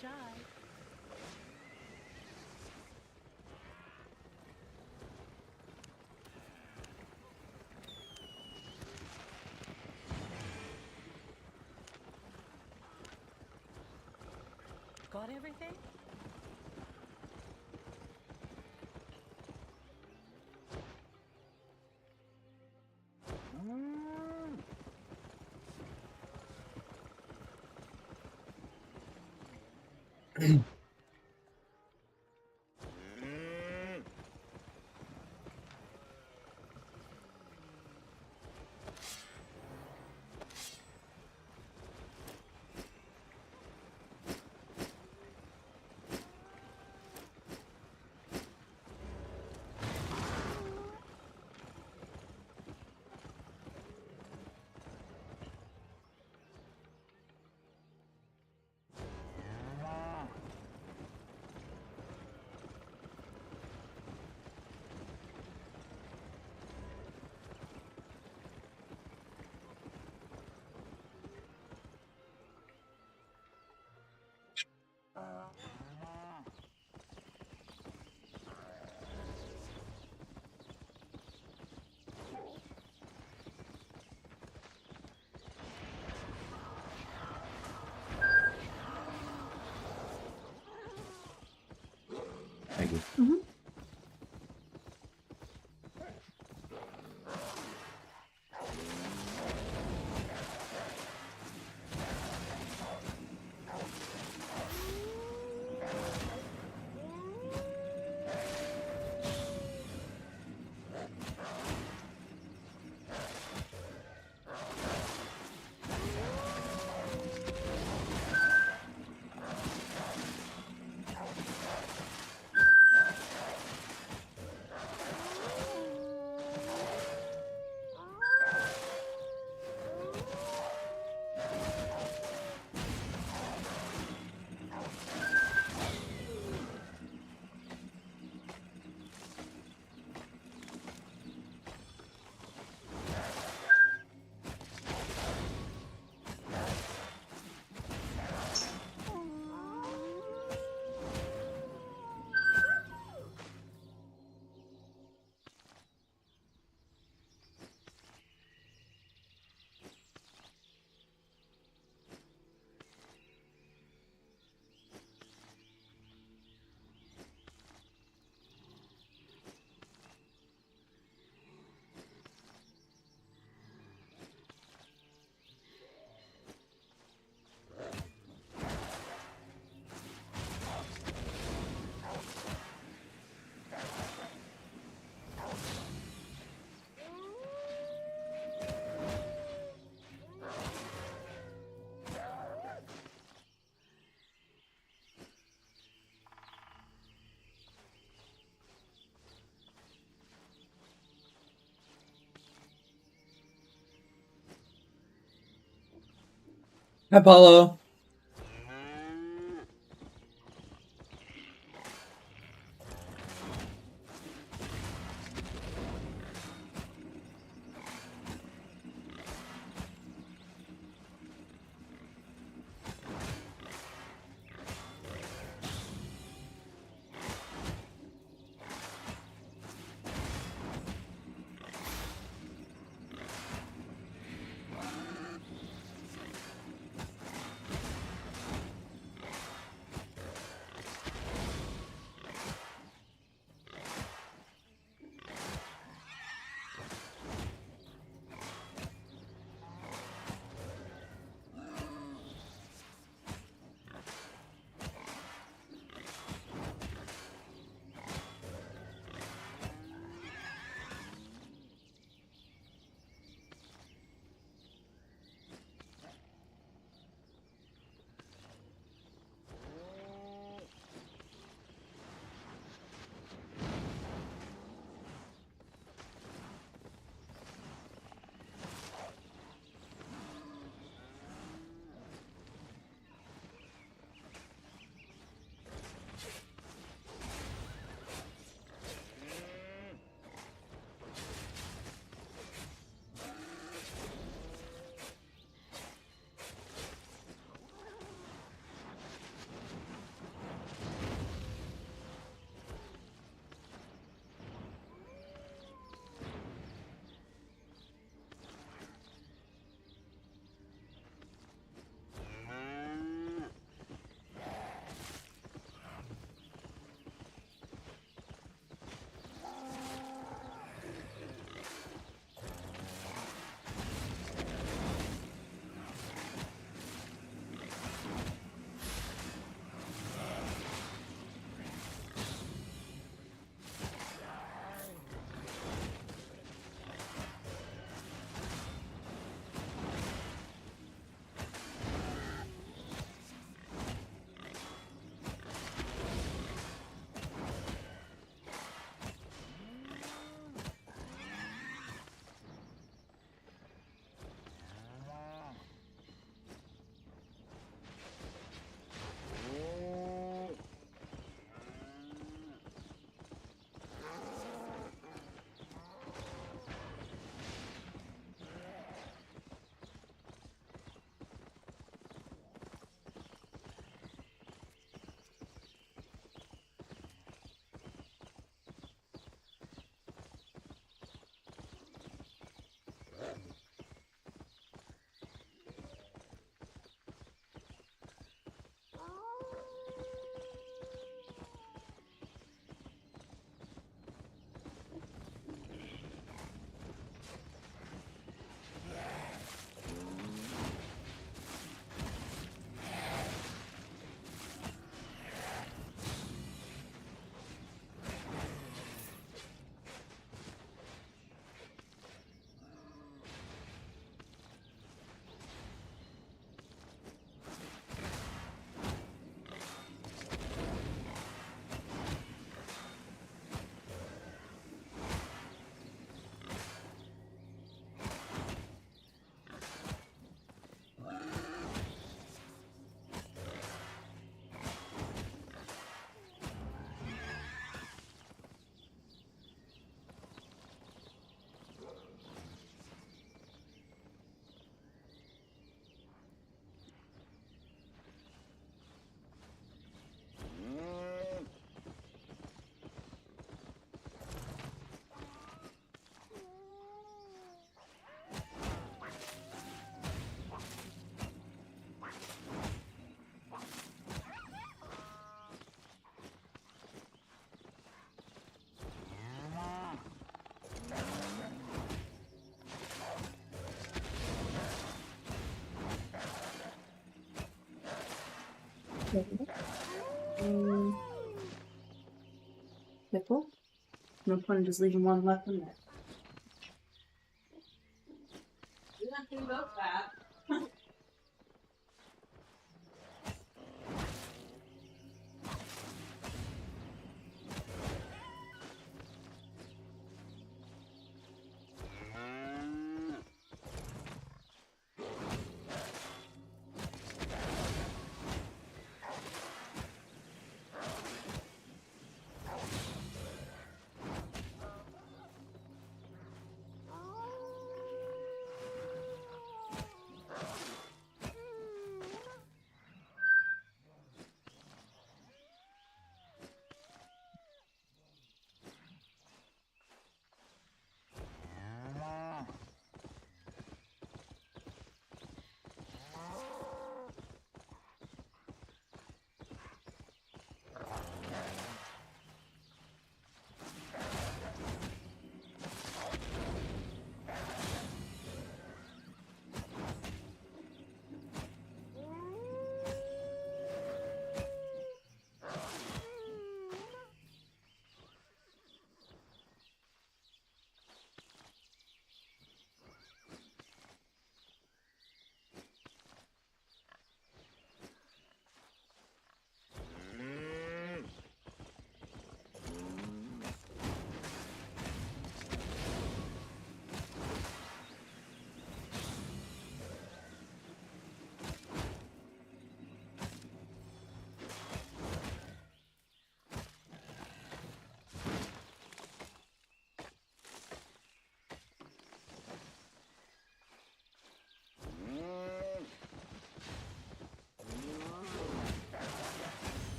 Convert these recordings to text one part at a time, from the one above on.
shy. Got everything? Thank you. Hi, Paulo. Nipple? No point in just leaving one left in there. You don't think about that.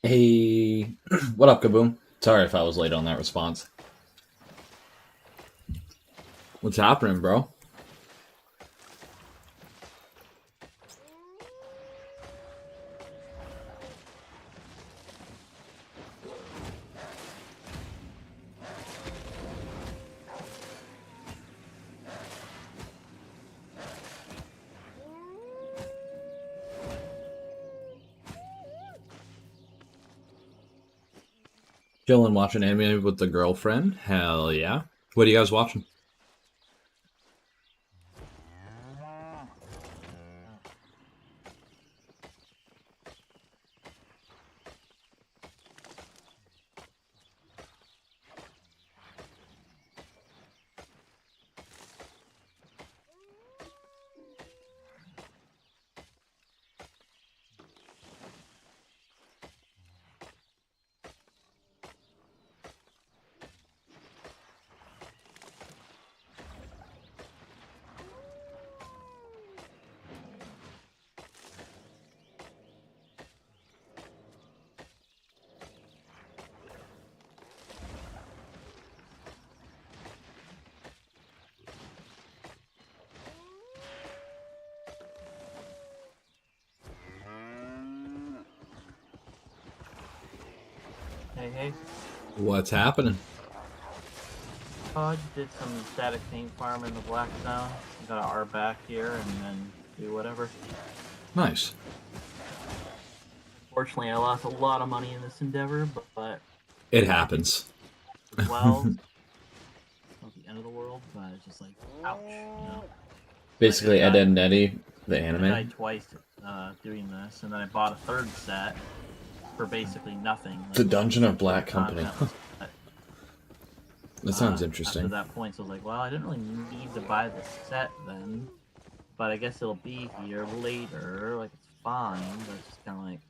Hey, what up, Kaboom? Sorry if I was late on that response. What's happening, bro? Chilling, watching anime with the girlfriend. Hell yeah. What are you guys watching? Hey. What's happening? Oh, I just did some static paint farm in the black zone. Got an R back here and then do whatever. Nice. Fortunately, I lost a lot of money in this endeavor, but It happens. well, it's not the end of the world, but it's just like, ouch, you know? Basically, Like, Ed, Edd n Eddy, the I anime. died twice doing this, and then I bought a third set for basically nothing. Like, The Dungeon of Black Company. That sounds After interesting. that point, so I was like, well, I didn't really need to buy the set then, but I guess it'll be here later. Like, it's fine, but it's just kind of like,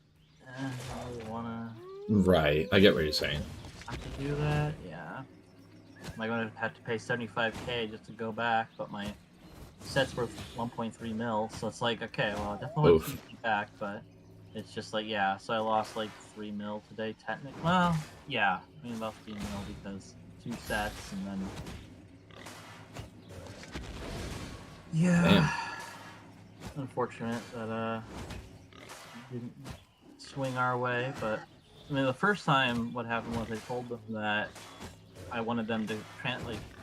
I don't really wanna Right, I get what you're saying. have to do that. Yeah, I'm gonna have to pay 75K just to go back, but my set's worth 1.3 mil, so it's like, okay, well, I definitely want to Oof. keep back, but it's just like, yeah. So I lost like 3 mil today, technically. Well, yeah, I mean about 3 mil because 2 sets and then. Yeah. Damn. Unfortunate that didn't swing our way, but I mean the first time what happened was I told them that I wanted them to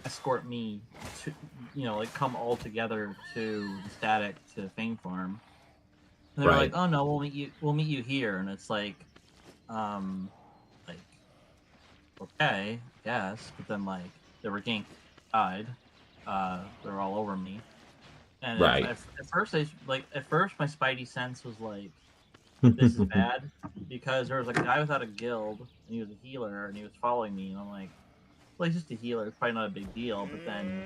escort me to, like come all together to the static to Fame Farm. And they were like, Right. "Oh no, we'll meet you here." And it's like okay, yes, but then like they were getting died. They were all over me. And Right. at first, at first, my spidey sense was like, "This is bad," because there was a guy without a guild, and he was a healer, and he was following me, and I'm like, "Well, he's just a healer; it's probably not a big deal." But then,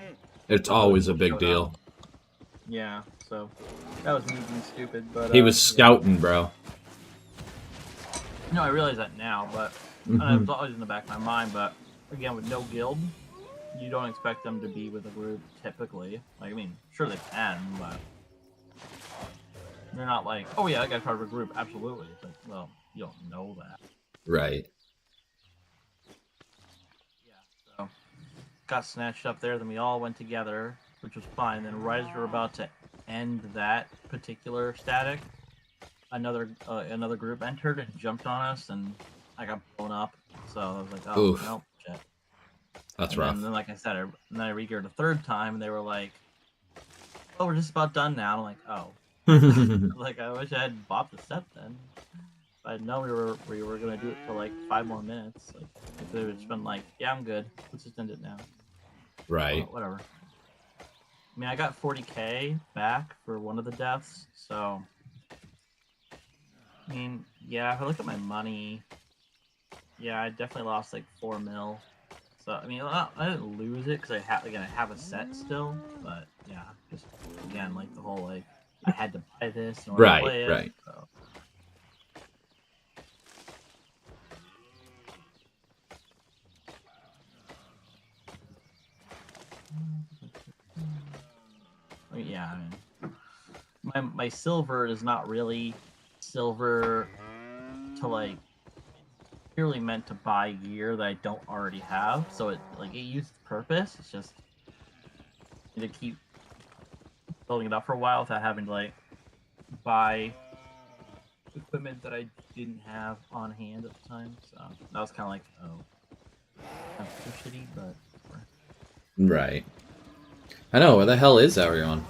It's always a big deal. yeah. So that was me being stupid, but He was scouting, bro. No, I realize that now, but it was always in the back of my mind. But again, with no guild, you don't expect them to be with a group typically. Like, I mean, sure they can, but they're not like, oh yeah, that guy's part of a group. Absolutely. It's like, well, you don't know that. Right. Yeah. So got snatched up there. Then we all went together, which was fine. Then right as we were about to end that particular static, another group entered and jumped on us, and I got blown up. So I was like, oh, Oof. nope, shit. That's And rough. then, like I said, and then I regeared a third time, and they were like, "Oh, we're just about done now." I'm like, "Oh, like I wish I had bought the set then. If I'd known we were gonna do it for like 5 more minutes. Like, if they would just been like, yeah, I'm good. Let's just end it now. Right. Well, whatever. I mean, I got 40K back for one of the deaths, so. I mean, yeah. If I look at my money, yeah, I definitely lost like 4 mil. So I mean, I didn't lose it because I have a set still, but yeah, just again like the whole like I had to buy this in order to play it. Right. So. I mean, yeah, I mean, my silver is not really silver to like purely meant to buy gear that I don't already have, so it used purpose. It's just to keep building it up for a while without having to like buy equipment that I didn't have on hand at the time. So that was kind of like, oh, kind of shitty, but. Right. I know. Where the hell is everyone?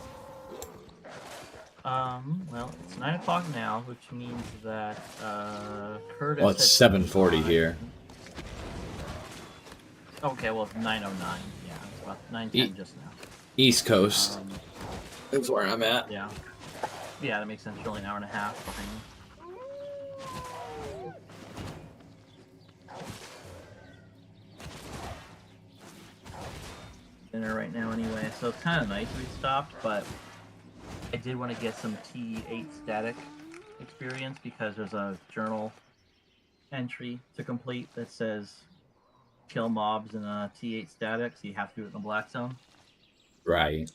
Well, it's 9 o'clock now, which means that Curtis. Well, it's 7:40 here. Okay, well, it's 9:09. Yeah, it's about 9:10 just now. East Coast. Um, That's where I'm at. yeah. Yeah, that makes sense. You're only an hour and a half behind me. Dinner right now anyway, so it's kind of nice we stopped, but I did want to get some T8 static experience because there's a journal entry to complete that says kill mobs in a T8 static, so you have to do it in the black zone. Right.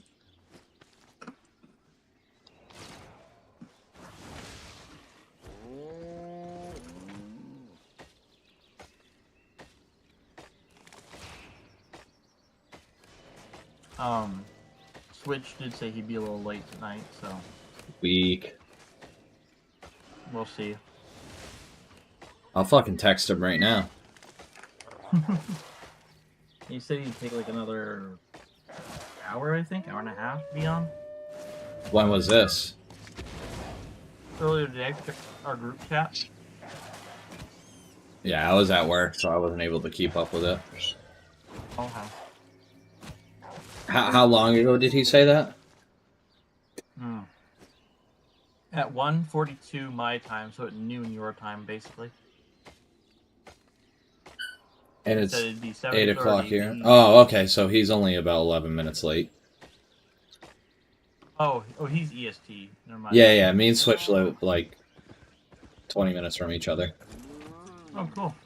Switch did say he'd be a little late tonight, so Weak. we'll see. I'll fucking text him right now. He said he'd take like another hour, I think, hour and a half to be on. When was this? Earlier today, checked our group chat. Yeah, I was at work, so I wasn't able to keep up with it. Okay. How long ago did he say that? At 1:42 my time, so at noon your time, basically. And it's Said it'd be 8 o'clock 7:30. here. Oh, okay, so he's only about 11 minutes late. Oh, he's EST. Never mind. Yeah, me and Switch live like 20 minutes from each other. Oh, cool.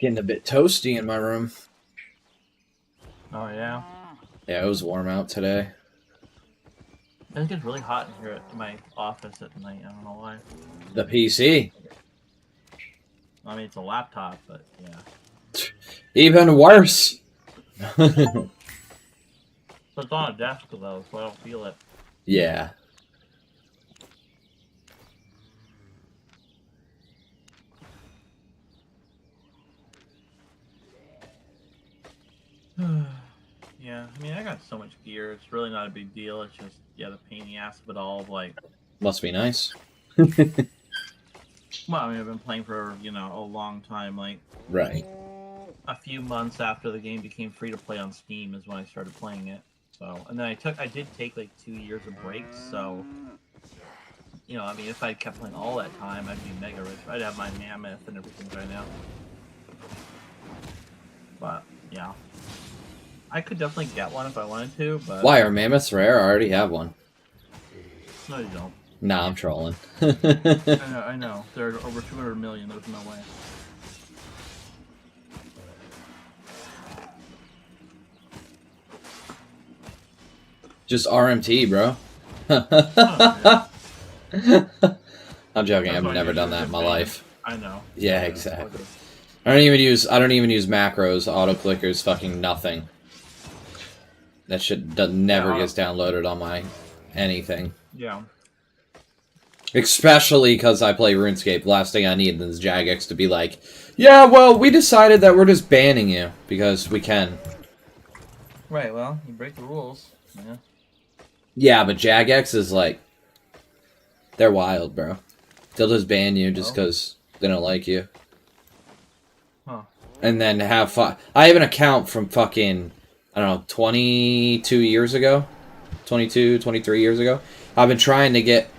Getting a bit toasty in my room. Oh, yeah. Yeah, it was warm out today. It gets really hot in here at my office at night. I don't know why. The PC. I mean, it's a laptop, but yeah. Even worse. So it's on a desk, though, so I don't feel it. Yeah. Yeah, I mean, I got so much gear. It's really not a big deal. It's just, yeah, the pain in the ass of it all. Like, Must be nice. well, I mean, I've been playing for, a long time. Like, Right. a few months after the game became free to play on Steam is when I started playing it. So, and then I did take like 2 years of breaks. So, I mean, if I kept playing all that time, I'd be mega rich. I'd have my mammoth and everything right now. But yeah, I could definitely get one if I wanted to. But Why are mammoths rare? I already have one. No, you don't. Nah, I'm trolling. I know. There are over 200 million. There's no way. Just RMT, bro. Oh, I'm joking. That's I've why never you done use that in my it, life. I know. Yeah, exactly. I don't even use macros, auto clickers, fucking nothing. That shit never gets downloaded on my anything. Yeah. Especially because I play RuneScape. Last thing I need is Jagex to be like, yeah, well, we decided that we're just banning you because we can. Right. Well, you break the rules. Yeah. Yeah, but Jagex is like, they're wild, bro. They'll just ban you just because they don't like you. Huh. And then have fun. I have an account from fucking, I don't know, 22 years ago? 22, 23 years ago? I've been trying to get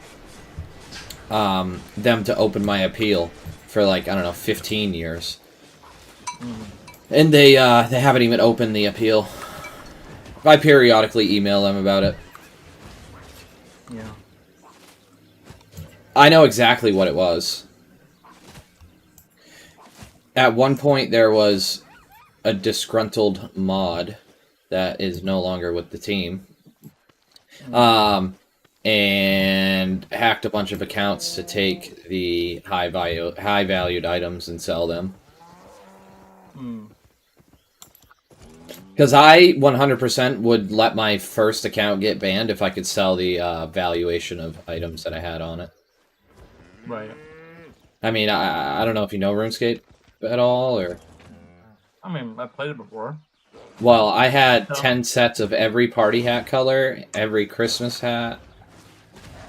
them to open my appeal for like, I don't know, 15 years. And they haven't even opened the appeal. I periodically email them about it. Yeah. I know exactly what it was. At one point, there was a disgruntled mod that is no longer with the team. And hacked a bunch of accounts to take the high valued items and sell them. Because I 100% would let my first account get banned if I could sell the valuation of items that I had on it. Right. I mean, I don't know if you know RuneScape at all, or... I mean, I played it before. Well, I had 10 sets of every party hat color, every Christmas hat,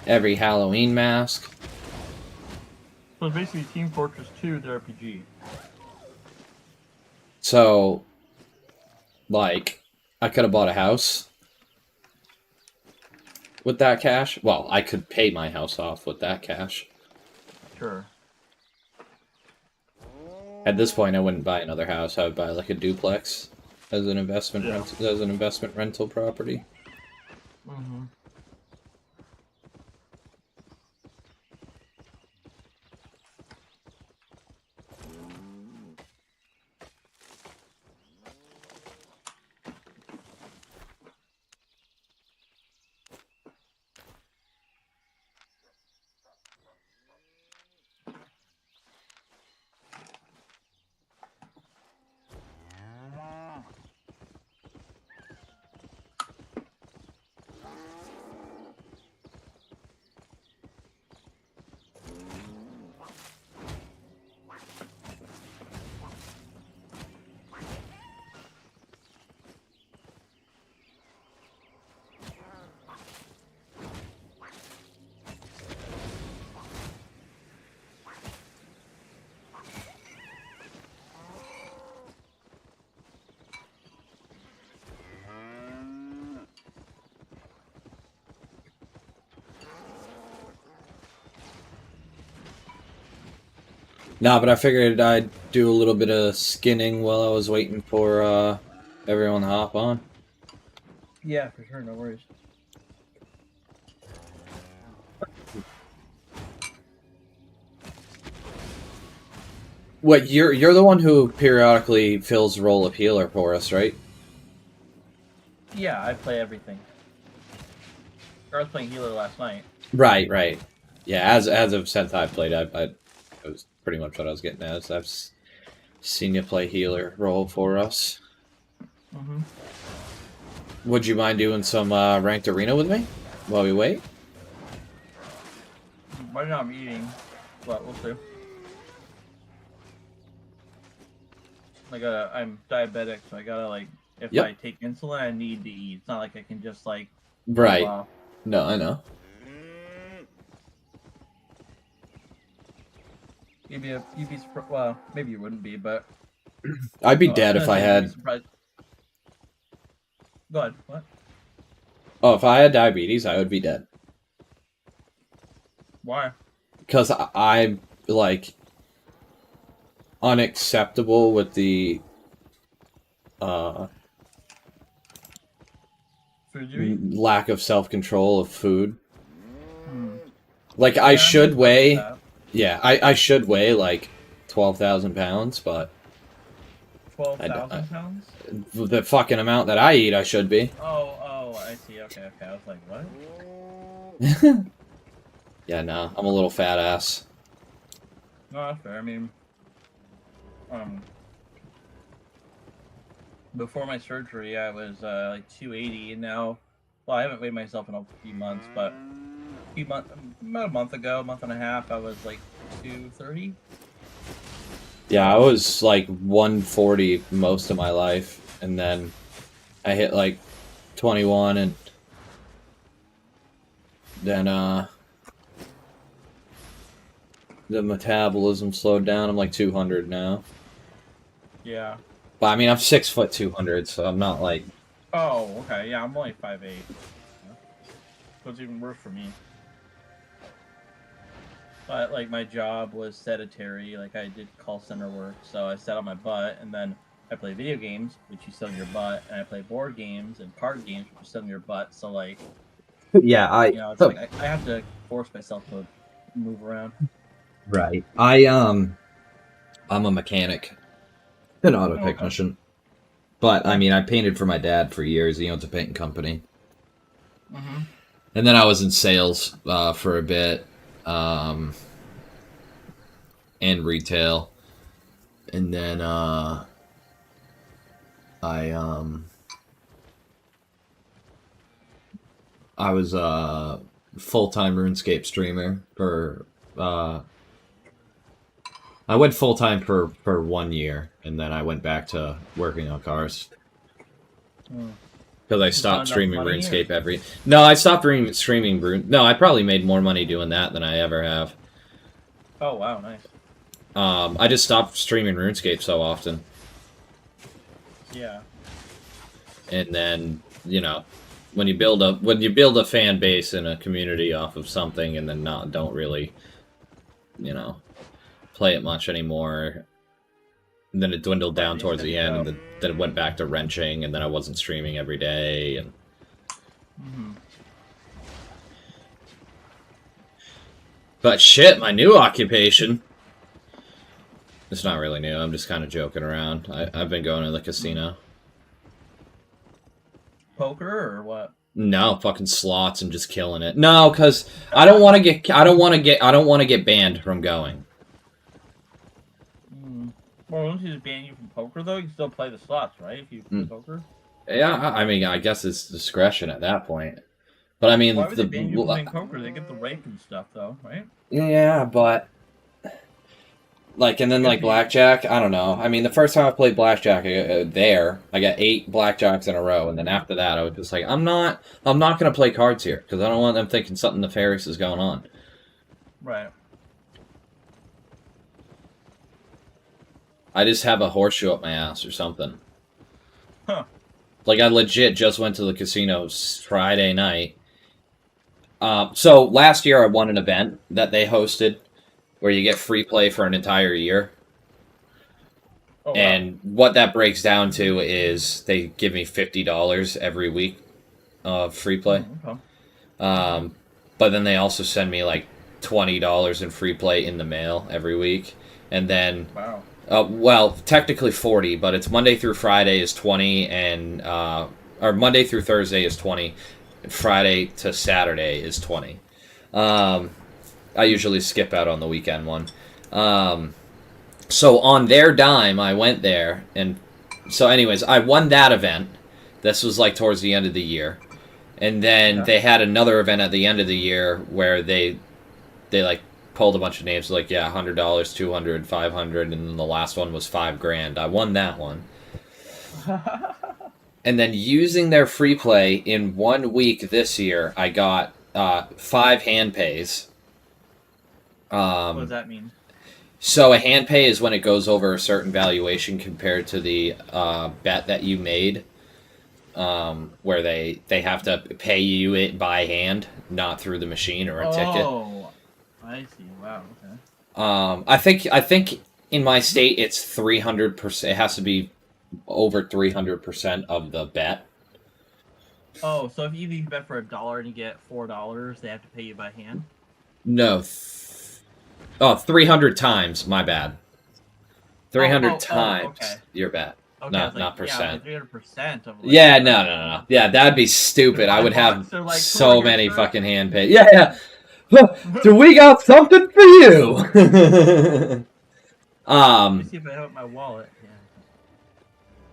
every Halloween mask. So it's basically Team Fortress 2, the RPG. So, like, I could have bought a house with that cash. Well, I could pay my house off with that cash. Sure. At this point, I wouldn't buy another house. I would buy like a duplex as an investment rental property. Mm-hmm. No, but I figured I'd do a little bit of skinning while I was waiting for everyone to hop on. Yeah, for sure, no worries. What, you're the one who periodically fills role of healer for us, right? Yeah, I play everything. I was playing healer last night. Right. Yeah, as of since I played, it was pretty much what I was getting at. I've seen you play healer role for us. Mm-hmm. Would you mind doing some ranked arena with me while we wait? Right now I'm eating, but we'll see. I'm diabetic, so I gotta if I take insulin, I need to eat. It's not like I can just Right. Wow. No, I know. You'd be well, maybe you wouldn't be, but I'd be dead if I had. Go ahead. What? Oh, if I had diabetes, I would be dead. Why? Because I'm unacceptable with the Food you eat? lack of self-control of food. Yeah, I should weigh. that. Yeah, I should weigh 12,000 pounds, but 12,000 pounds? the fucking amount that I eat, I should be. Oh, I see. Okay. I was like, what? Yeah, no, I'm a little fat ass. No, that's fair. I mean, before my surgery, I was 280, and now, well, I haven't weighed myself in a few months, but about a month ago, a month and a half, I was 230. Yeah, I was 140 most of my life, and then I hit 21, and then the metabolism slowed down. I'm 200 now. Yeah. But I mean, I'm 6 foot 200, so I'm not Oh, okay. Yeah, I'm only 5'8". So it's even worse for me. But like my job was sedentary, like I did call center work, so I sat on my butt, and then I play video games, which you sit on your butt, and I play board games and card games, which you sit on your butt. So like, Yeah, you know, it's like I have to force myself to move around. Right. I'm a mechanic, an auto technician. But I mean, I painted for my dad for years. He owns a painting company. Mm-hmm. And then I was in sales for a bit, and retail, and then I was a full-time RuneScape streamer for I went full-time for 1 year, and then I went back to working on cars. Because I stopped streaming RuneScape No, I stopped streaming Rune... No, I probably made more money doing that than I ever have. Oh, wow, nice. I just stopped streaming RuneScape so often. Yeah. And then, you know, when you build a fan base and a community off of something, and then don't really, you know, play it much anymore, and then it dwindled down towards the end, and then it went back to wrenching, and then I wasn't streaming every day, and... But shit, my new occupation... It's not really new, I'm just kind of joking around. I've been going to the casino. Poker or what? No, fucking slots and just killing it. No, because I don't want to get banned from going. Well, once you just ban you from poker, though, you can still play the slots, right? If you play poker. Yeah, I mean, I guess it's discretion at that point. But I mean, why would they ban you from playing poker? They get the rank and stuff, though, right? Yeah, but like, and then like blackjack, I don't know. I mean, the first time I played blackjack I got 8 blackjacks in a row, and then after that, I was just like, I'm not gonna play cards here because I don't want them thinking something nefarious is going on. Right. I just have a horseshoe up my ass or something. Huh. Like, I legit just went to the casino Friday night. So, last year I won an event that they hosted where you get free play for an entire year. Oh, wow. And what that breaks down to is they give me $50 every week of free play. Okay. But then they also send me, like, $20 in free play in the mail every week. And then... Wow. Well, technically 40, but it's Monday through Friday is 20, and or Monday through Thursday is 20, Friday to Saturday is 20. I usually skip out on the weekend one. So on their dime, I went there, and so anyways, I won that event. This was like towards the end of the year, and then they had another event at the end of the year where they like pulled a bunch of names, like, yeah, $100, $200, $500, and then the last one was $5,000. I won that one. And then using their free play in 1 week this year, I got 5 hand pays. What does that mean? So a hand pay is when it goes over a certain valuation compared to the bet that you made, where they have to pay you it by hand, not through the machine or a ticket. Oh, I see. Wow. Okay. I think in my state it's 300%. It has to be over 300% of the bet. Oh, so if you bet for $1 and you get $4, they have to pay you by hand? No. 300 times. My bad. 300 times your bet. Okay, not percent. Yeah, 300% of. Like, yeah, no. Yeah, that'd be stupid. I would have like so many fucking hand pays. Yeah. So we got something for you. Let me see if I have my wallet.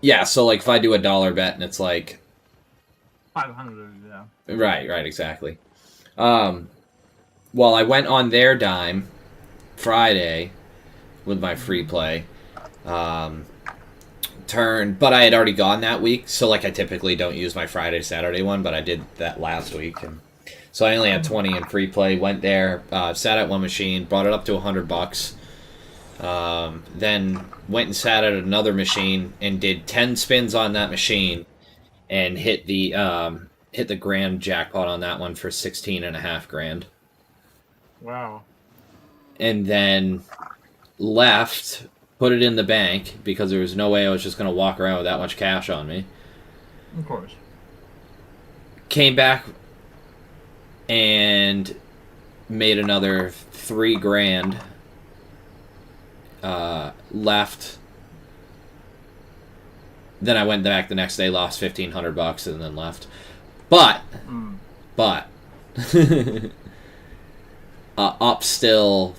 Yeah, so like if I do $1 bet and it's like 500. Yeah. Right, exactly. Well, I went on their dime Friday with my free play. But I had already gone that week, so like I typically don't use my Friday Saturday one, but I did that last week, and so I only had 20 in free play. Went there, sat at one machine, brought it up to $100. Then went and sat at another machine and did 10 spins on that machine, and hit the hit the grand jackpot on that one for 16.5 grand. Wow. And then left, put it in the bank because there was no way I was just going to walk around with that much cash on me. Of course. Came back and made another 3 grand. Left. Then I went back the next day, lost $1,500, and then left. But up still,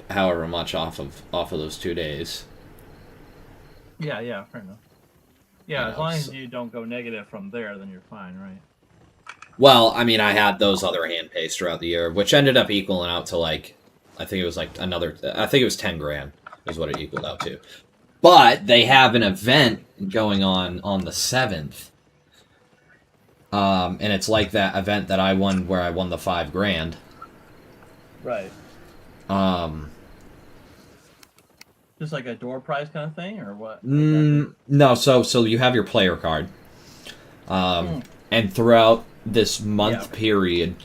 however much off of those 2 days. Yeah, fair enough. Yeah, You as know, long as so- you don't go negative from there, then you're fine, right? Well, I mean, I had those other hand pays throughout the year, which ended up equaling out to like, I think it was like I think it was 10 grand is what it equaled out to. But they have an event going on the 7th. And it's like that event that I won where I won the 5 grand. Right. Just like a door prize kind of thing, or what? No, so you have your player card. And throughout this month period,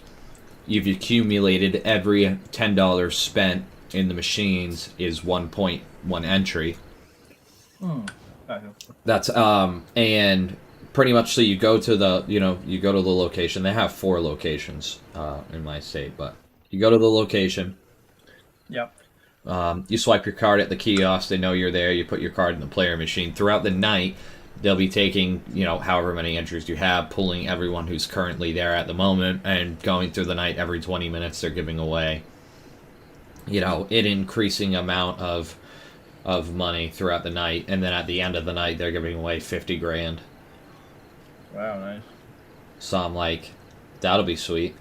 you've accumulated every $10 spent in the machines is 1.1 entry. Gotcha. That's and pretty much so you go to the location. They have 4 locations in my state, but you go to the location. Yep. You swipe your card at the kiosk. They know you're there. You put your card in the player machine. Throughout the night, they'll be taking, however many entries you have, pulling everyone who's currently there at the moment, and going through the night every 20 minutes. They're giving away, an increasing amount of money throughout the night, and then at the end of the night, they're giving away 50 grand. Wow, nice. So I'm like, that'll be sweet.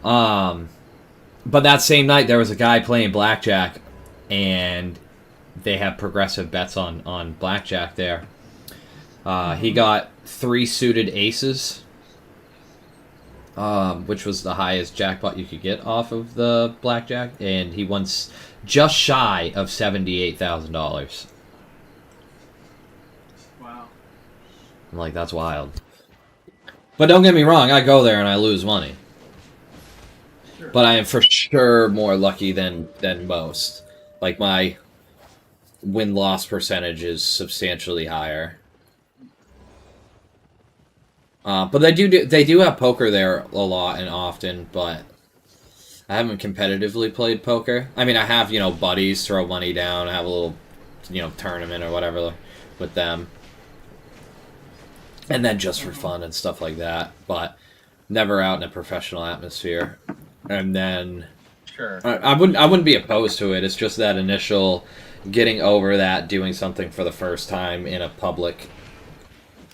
But that same night, there was a guy playing blackjack, and they have progressive bets on blackjack there. He got 3 suited aces, which was the highest jackpot you could get off of the blackjack, and he won just shy of $78,000. Wow. I'm like, that's wild. But don't get me wrong, I go there and I lose money. Sure. But I am for sure more lucky than most. Like, my win-loss percentage is substantially higher. But they do have poker there a lot and often, but I haven't competitively played poker. I mean, I have, buddies throw money down, I have a little, tournament or whatever with them. And then just for fun and stuff like that, but never out in a professional atmosphere. And then Sure. I wouldn't be opposed to it. It's just that initial getting over that, doing something for the first time in a public,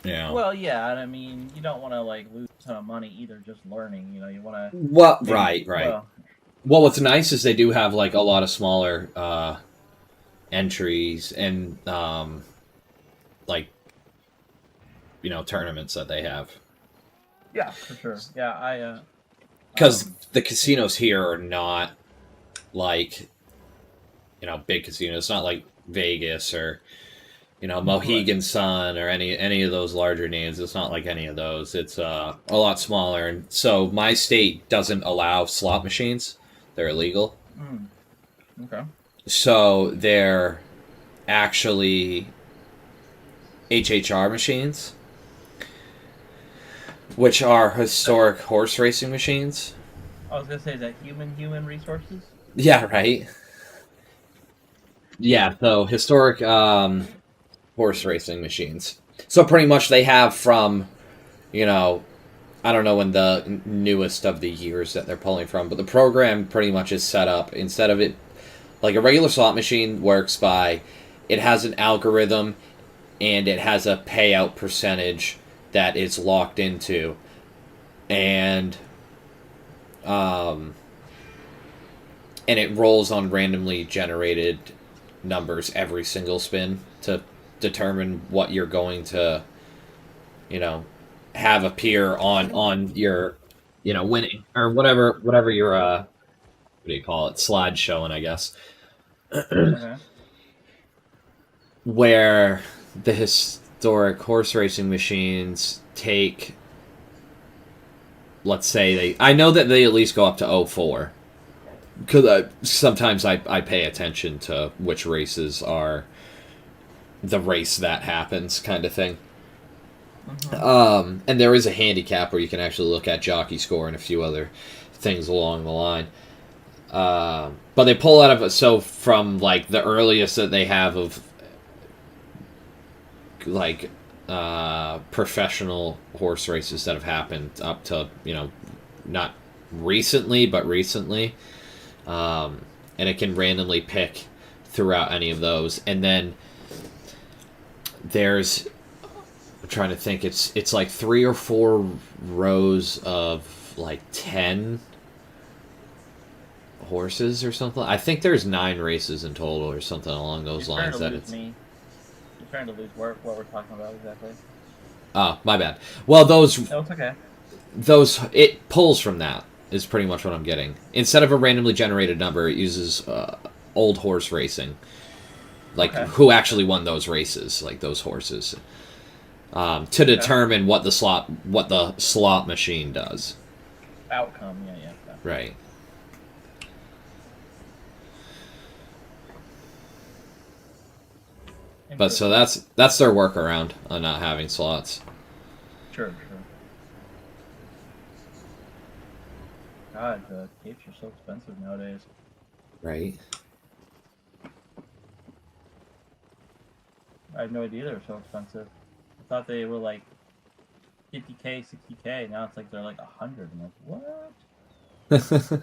Well, yeah, and I mean, you don't want to lose a ton of money either. Just learning, you want to. Well, right. Well, Well, what's nice is they do have a lot of smaller entries and tournaments that they have. yeah, for sure. Yeah, Because the casinos here are not big casinos. It's not like Vegas or Mohegan Sun or any of those larger names. It's not like any of those. It's a lot smaller, and so my state doesn't allow slot machines. They're illegal. Okay. So they're actually HHR machines, which are historic horse racing machines. I was gonna say, is that human resources? Yeah, right. Yeah, so historic horse racing machines. So pretty much they have from, I don't know when the newest of the years that they're pulling from, but the program pretty much is set up, instead of it, like a regular slot machine works by, it has an algorithm and it has a payout percentage that it's locked into. And it rolls on randomly generated numbers every single spin to determine what you're going to, have appear on your, winning or whatever your what do you call it, slide showing, I guess. Okay. Where the historic horse racing machines take let's say I know that they at least go up to 04. Because sometimes I pay attention to which races are the race that happens kind of thing. And there is a handicap where you can actually look at jockey score and a few other things along the line. But they pull out of it, so from like the earliest that they have of like professional horse races that have happened up to, you know, not recently but recently, and it can randomly pick throughout any of those. And then there's, I'm trying to think, it's like 3 or 4 rows of like 10 horses or something. I think there's 9 races in total or something along those lines. That it's me. You're trying to lose what we're talking about exactly. Oh, my bad. Well, those No, it's okay. those it pulls from that is pretty much what I'm getting. Instead of a randomly generated number, it uses old horse racing, like who actually won those races, like those horses, to determine what the slot machine does. Outcome, yeah. Right. But so that's their workaround on not having slots. Sure. God, the capes are so expensive nowadays. Right. I had no idea they were so expensive. I thought they were like 50K, 60K. Now it's like they're like 100. I'm like, what?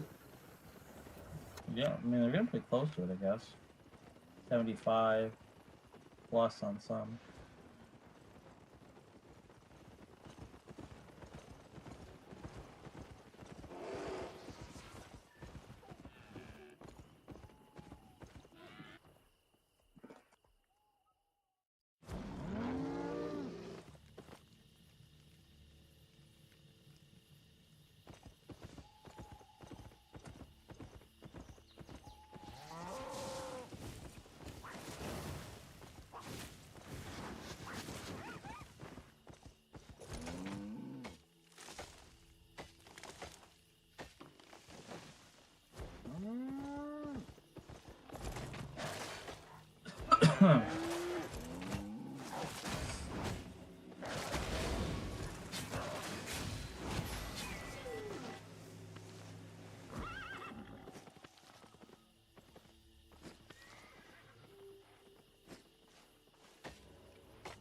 Yeah, I mean they're getting pretty close to it, I guess. 75 plus on some.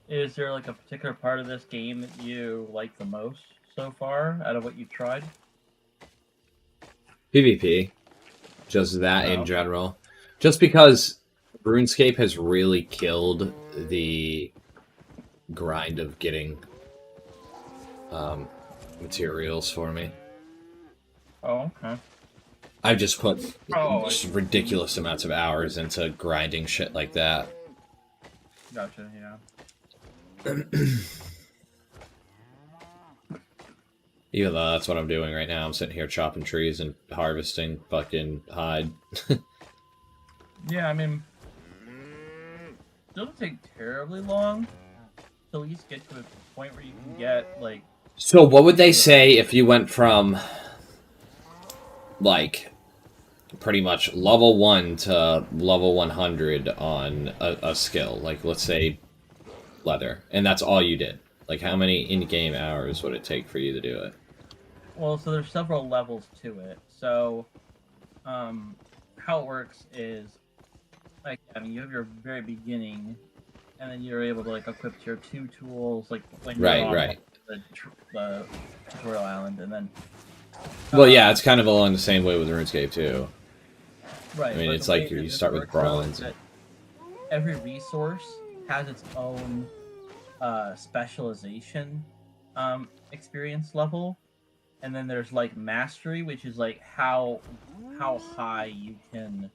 Is there like a particular part of this game that you like the most so far out of what you've tried? PvP. Just that in general. Just because RuneScape has really killed the grind of getting materials for me. Oh, okay. I've just put just ridiculous amounts of hours into grinding shit like that. Gotcha, yeah. Even though that's what I'm doing right now. I'm sitting here chopping trees and harvesting fucking hide. Yeah, I mean, it doesn't take terribly long to at least get to a point where you can get, like... So what would they say if you went from, like, pretty much level 1 to level 100 on a skill? Like, let's say leather. And that's all you did. Like, how many in-game hours would it take for you to do it? Well, so there's several levels to it. So, how it works is, like, I mean, you have your very beginning, and then you're able to, like, equip your 2 tools, like, when you're on the tutorial island, and then... Well, yeah, it's kind of along the same way with RuneScape, too. Right. I mean, it's like you start with bronze. Every resource has its own specialization experience level, and then there's like mastery, which is like how high you can.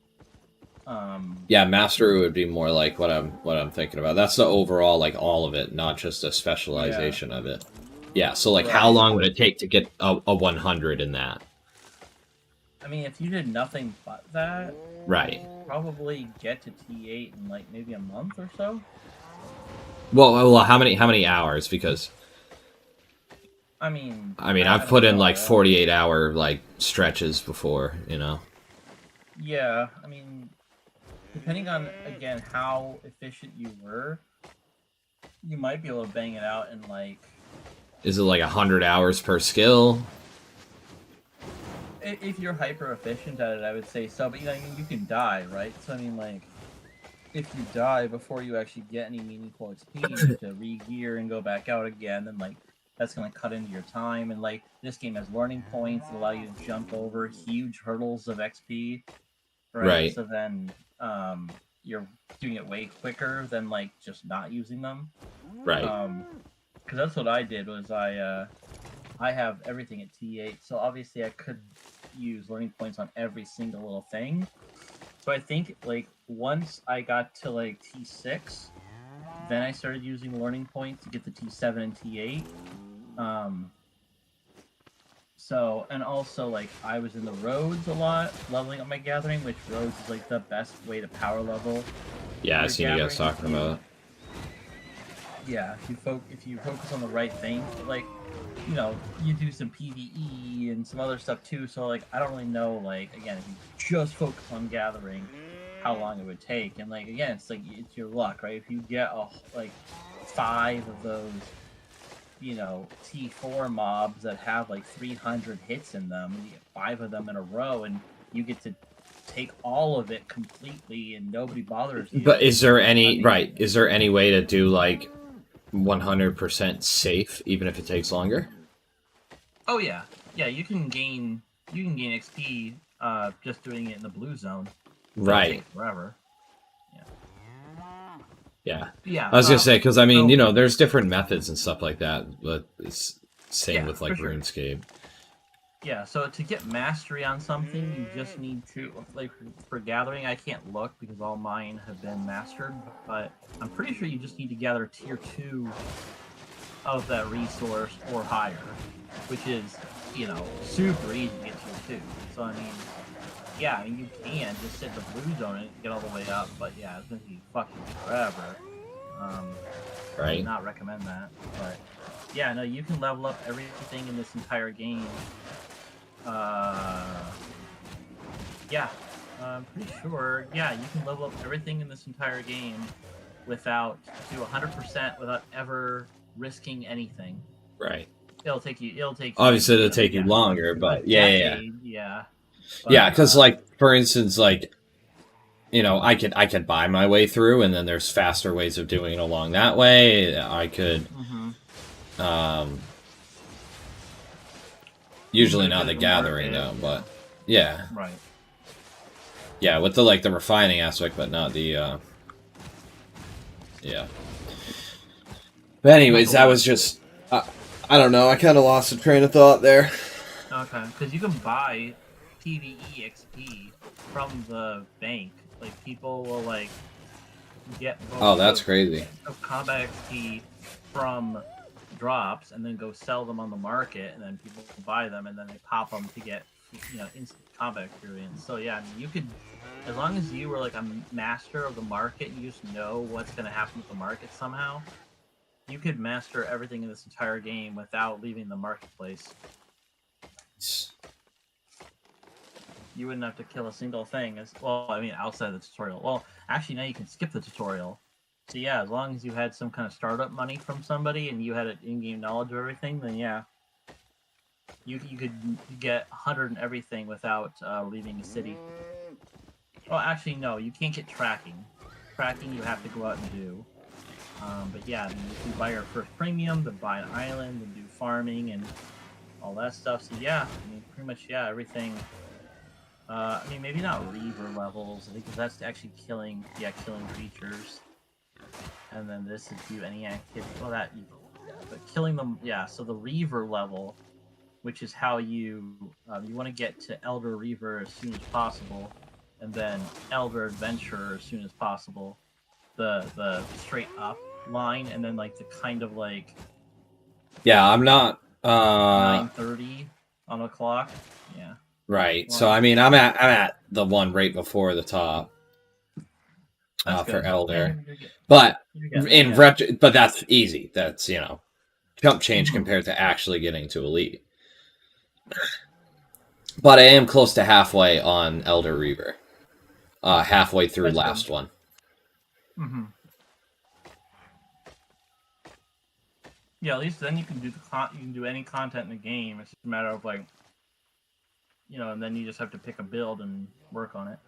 Yeah, mastery would be more like what I'm thinking about. That's the overall, like, all of it, not just a specialization of it. Yeah, so like how long would it take to get a 100 in that? I mean, if you did nothing but that, right, probably get to T8 in like maybe a month or so. Well, how many hours? Because I mean, I've put in like 48-hour like stretches before, you know. Yeah, I mean, depending on again how efficient you were, you might be able to bang it out in like. Is it like 100 hours per skill? If you're hyper efficient at it, I would say so. But you know, I mean, you can die, right? So I mean, like, if you die before you actually get any meaningful XP to re-gear and go back out again, then like that's gonna cut into your time. And like this game has learning points that allow you to jump over huge hurdles of XP, Right. So then you're doing it way quicker than like just not using them. Right. Because that's what I did was I have everything at T8, so obviously I could use learning points on every single little thing. So I think like once I got to like T6, then I started using learning points to get the T7 and T8. So, and also like I was in the roads a lot, leveling up my gathering, which roads is like the best way to power level. Yeah, I've seen you guys talking about it. Yeah, if you focus on the right things, but like, you know, you do some PvE and some other stuff too. So like, I don't really know. Like again, if you just focus on gathering, how long it would take, and like again, it's like it's your luck, right? If you get like 5 of those, you know, T4 mobs that have like 300 hits in them, and you get 5 of them in a row, and you get to take all of it completely, and nobody bothers you. But is there any Is there any way to do like 100% safe, even if it takes longer? Oh yeah, you can gain XP just doing it in the blue zone. Right. Forever. Yeah. I was gonna say, because I mean, you know, there's different methods and stuff like that, but it's same with like RuneScape. Yeah, so to get mastery on something, you just need to, like, for gathering, I can't look because all mine have been mastered, but I'm pretty sure you just need to gather tier 2 of that resource or higher, which is, you know, super easy to get tier 2. So, I mean, yeah, I mean, you can just sit in the blue zone and get all the way up, but yeah, it's going to be fucking forever. I would not recommend that, but yeah, no, you can level up everything in this entire game. I'm pretty sure. Yeah, you can level up everything in this entire game without to 100% without ever risking anything. Right. It'll take you. Obviously, it'll take you longer, but yeah. But, yeah, because like for instance, like you know, I could buy my way through, and then there's faster ways of doing it along that way. I could. Usually not the gathering though, but yeah. Right. Yeah, with the like the refining aspect, but not the yeah. But anyways, that was just I don't know, I kind of lost the train of thought there. Okay, because you can buy PvE XP from the bank. Like people will like get that's crazy. Combat XP from drops and then go sell them on the market, and then people buy them and then they pop them to get, you know, instant combat experience. So yeah, I mean, you could, as long as you were like a master of the market, you just know what's going to happen with the market somehow, you could master everything in this entire game without leaving the marketplace. You wouldn't have to kill a single thing. Well, I mean, outside the tutorial. Well, actually, now you can skip the tutorial. So yeah, as long as you had some kind of startup money from somebody and you had an in-game knowledge of everything, then yeah, you could get 100 and everything without leaving the city. Well, actually, no, you can't get tracking. Tracking you have to go out and do. But yeah, I mean, you can buy your first premium, then buy an island, and do farming and all that stuff. So yeah, I mean, pretty much, yeah, everything. I mean, maybe not Reaver levels, I think, because that's actually killing creatures. And then this is do any activity. Well, but killing them, yeah. So the Reaver level, which is how you want to get to Elder Reaver as soon as possible, and then Elder Adventurer as soon as possible. The straight up line, and then like the kind of like. Yeah, I'm not. 9:30 on the clock. Yeah. Right. So I mean, I'm at the one right before the top. For Elder, but but that's easy. That's, you know, chump change compared to actually getting to elite. But I am close to halfway on Elder Reaver. Halfway through That's last good. one. Mm-hmm. Yeah, at least then you can do you can do any content in the game. It's just a matter of like, and then you just have to pick a build and work on it.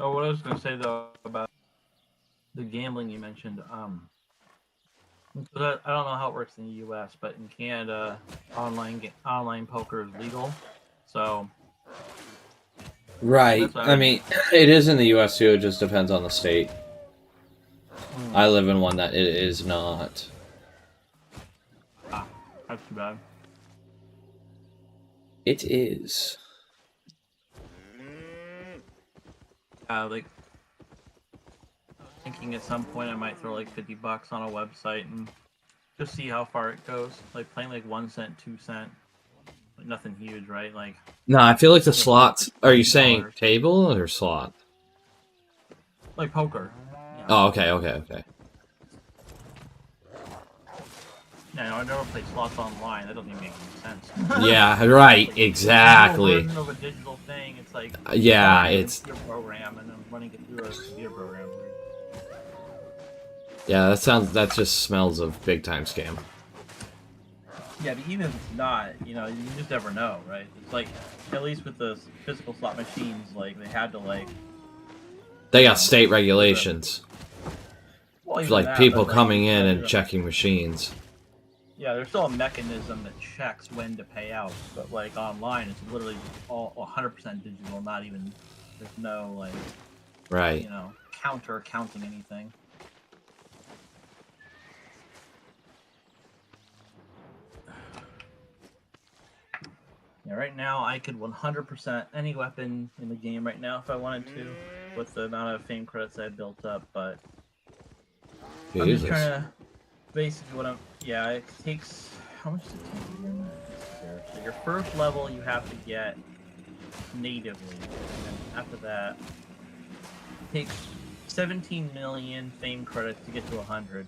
Oh, what I was going to say though about the gambling you mentioned, because I don't know how it works in the U.S., but in Canada, online poker is legal. So, Right. That's what I mean, it is in the U.S. too. It just depends on the state. I live in one that it is not. That's too bad. It is. Like, thinking at some point I might throw like $50 on a website and just see how far it goes. Like playing like 1 cent, 2 cent, like nothing huge, right? Like, No, I feel like the slots. Are you $50. saying table or slot? Like poker. Oh, okay. Yeah, I never play slots online. That doesn't even make any sense. Yeah, right. Like, Exactly. version of a digital thing. It's like Yeah, buying a it's computer program and then running it through a computer program. yeah. That just smells of big time scam. Yeah, but even if it's not, you just never know, right? It's like, at least with the physical slot machines, like, they had to, like... They got state regulations. Well, even Like that, people but, like, coming in there's and a- checking machines. Yeah, there's still a mechanism that checks when to pay out, but, like, online, it's literally all 100% digital, not even... There's no, like, Right. counting anything. Yeah, right now I could 100% any weapon in the game right now if I wanted to, with the amount of fame credits I built up. But I'm just Jesus. trying to basically what I'm. Yeah, it takes how much does it take again? So your first level you have to get natively. And then after that, it takes 17 million fame credits to get to 100.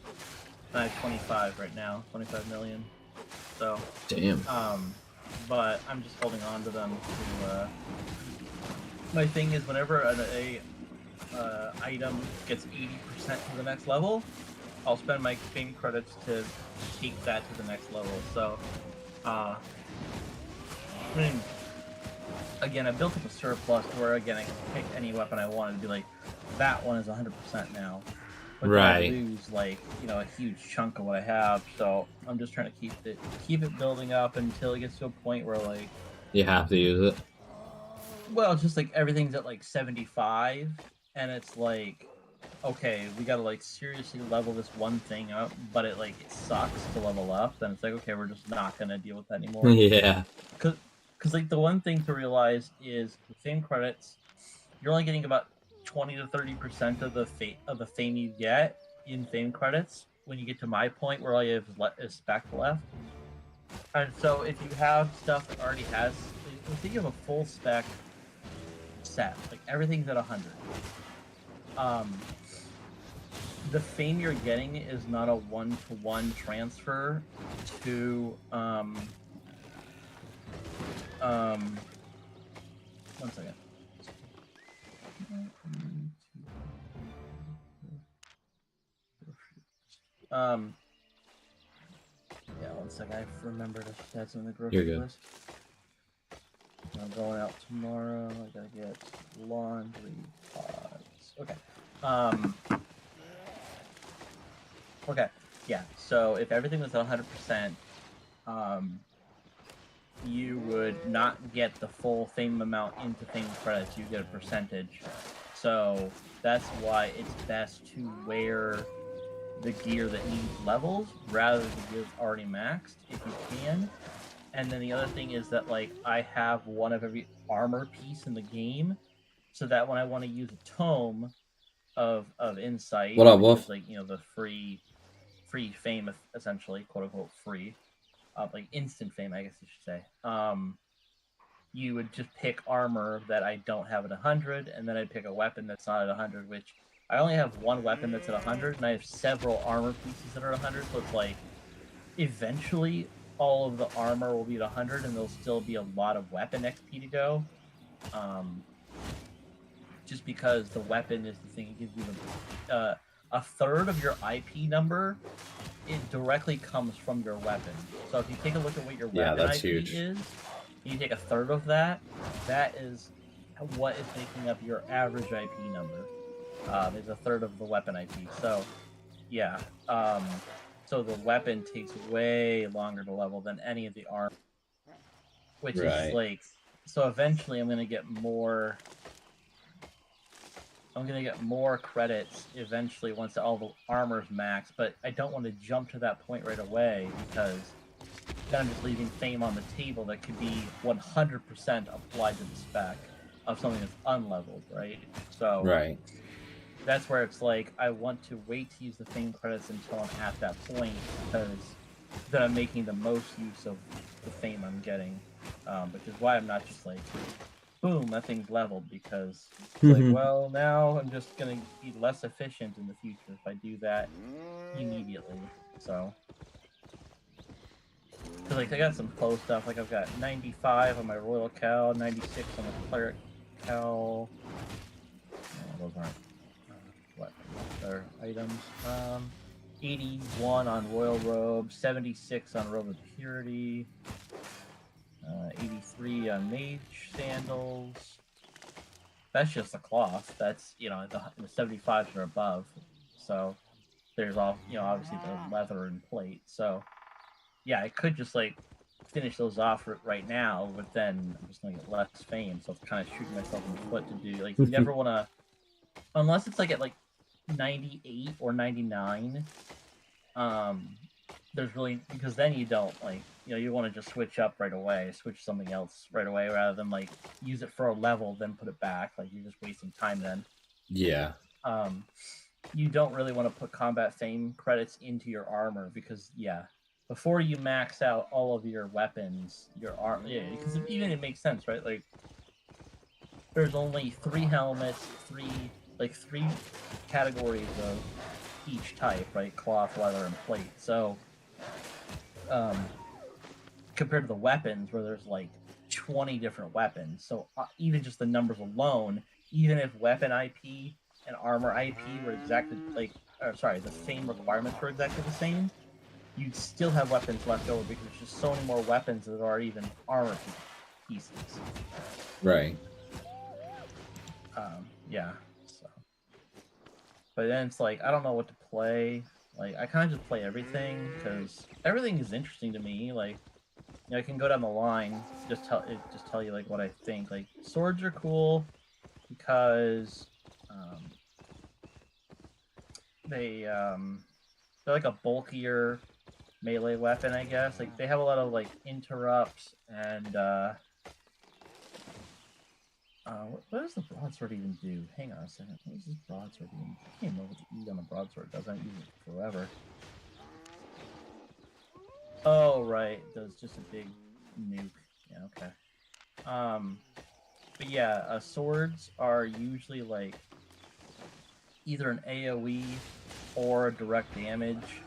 I have 25 right now, 25 million. So, Damn. but I'm just holding on to them. My thing is, whenever a item gets 80% to the next level, I'll spend my fame credits to take that to the next level. So, I mean, again, I built up a surplus where, again, I can pick any weapon I want and be like, that one is 100% now. But Right. I lose, like, you know, a huge chunk of what I have. So I'm just trying to keep it building up until it gets to a point where, like, You have to use it. well, it's just like everything's at like 75, and it's like, okay, we gotta like seriously level this one thing up, but it sucks to level up. Then it's like, okay, we're just not gonna deal with that anymore. Yeah. Because like the one thing to realize is the fame credits, you're only getting about 20 to 30% of the fame you get in fame credits when you get to my point where all you have is spec left. And so if you have stuff that already has, let's say you have a full spec set, like everything's at 100. The fame you're getting is not a one-to-one transfer to one second. Yeah, one second. I remember to add some in the grocery You're good. list. I'm going out tomorrow. I gotta get laundry pods. Okay. Okay. Yeah. So if everything was at 100%, you would not get the full fame amount into fame credits. You get a percentage. So that's why it's best to wear the gear that needs levels rather than the gear that's already maxed if you can. And then the other thing is that, like, I have one of every armor piece in the game, so that when I want to use a tome of insight, What up, which Wolf? is like, you know, the free fame, essentially, quote unquote free, like instant fame, I guess you should say. You would just pick armor that I don't have at 100, and then I'd pick a weapon that's not at 100, which I only have one weapon that's at 100, and I have several armor pieces that are at 100, so it's like, eventually, all of the armor will be at 100, and there'll still be a lot of weapon XP to go. Just because the weapon is the thing that gives you a third of your IP number, it directly comes from your weapon. So if you take a look at what your weapon that's IP huge. is, and you take a third of that, that is what is making up your average IP number. Is a third of the weapon IP. So, yeah. So the weapon takes way longer to level than any of the armor, which is like, so eventually I'm gonna get more credits eventually once all the armor's maxed, but I don't want to jump to that point right away because then I'm just leaving fame on the table that could be 100% applied to the spec of something that's unleveled, right? So that's where it's like, I want to wait to use the fame credits until I'm at that point, because then I'm making the most use of the fame I'm getting, which is why I'm not just like, boom, that thing's leveled, because it's like, well, now I'm just going to be less efficient in the future if I do that immediately. So, because like I got some close stuff, like I've got 95 on my Royal Cal, 96 on the Cleric Cal. Those aren't what other items. 81 on Royal Robe, 76 on Robe of Purity, 83 on Mage Sandals. That's just the cloth. That's, you know, the 75s are above. So there's all, you know, obviously the leather and plate. So yeah, I could just like finish those off right now, but then I'm just gonna get less fame. So I'm kind of shooting myself in the foot to do, like, you never want to, unless it's like at like 98 or 99, there's really, because then you don't, like, you know, you want to just switch up right away, switch something else right away, rather than like use it for a level then put it back. Like, you're just wasting time then. Yeah. You don't really want to put combat fame credits into your armor, because before you max out all of your weapons, your armor, because even it makes sense, right? Like, there's only 3 helmets, three categories of each type, right? Cloth, leather, and plate. So, compared to the weapons, where there's like 20 different weapons, so even just the numbers alone, even if weapon IP and armor IP were exactly the same requirements were exactly the same, you'd still have weapons left over because there's just so many more weapons that aren't even armor pieces. Right. Yeah. So, but then it's like I don't know what to play. Like I kind of just play everything because everything is interesting to me. Like, you know, I can go down the line, just tell you like what I think. Like swords are cool because they're like a bulkier melee weapon, I guess. Like they have a lot of like interrupts and what does the broadsword even do? Hang on a second. What does this broadsword even? I can't remember what the E on the broadsword does. I haven't used it forever. Oh right, it does just a big nuke. Yeah, okay. But yeah, swords are usually like either an AOE or direct damage,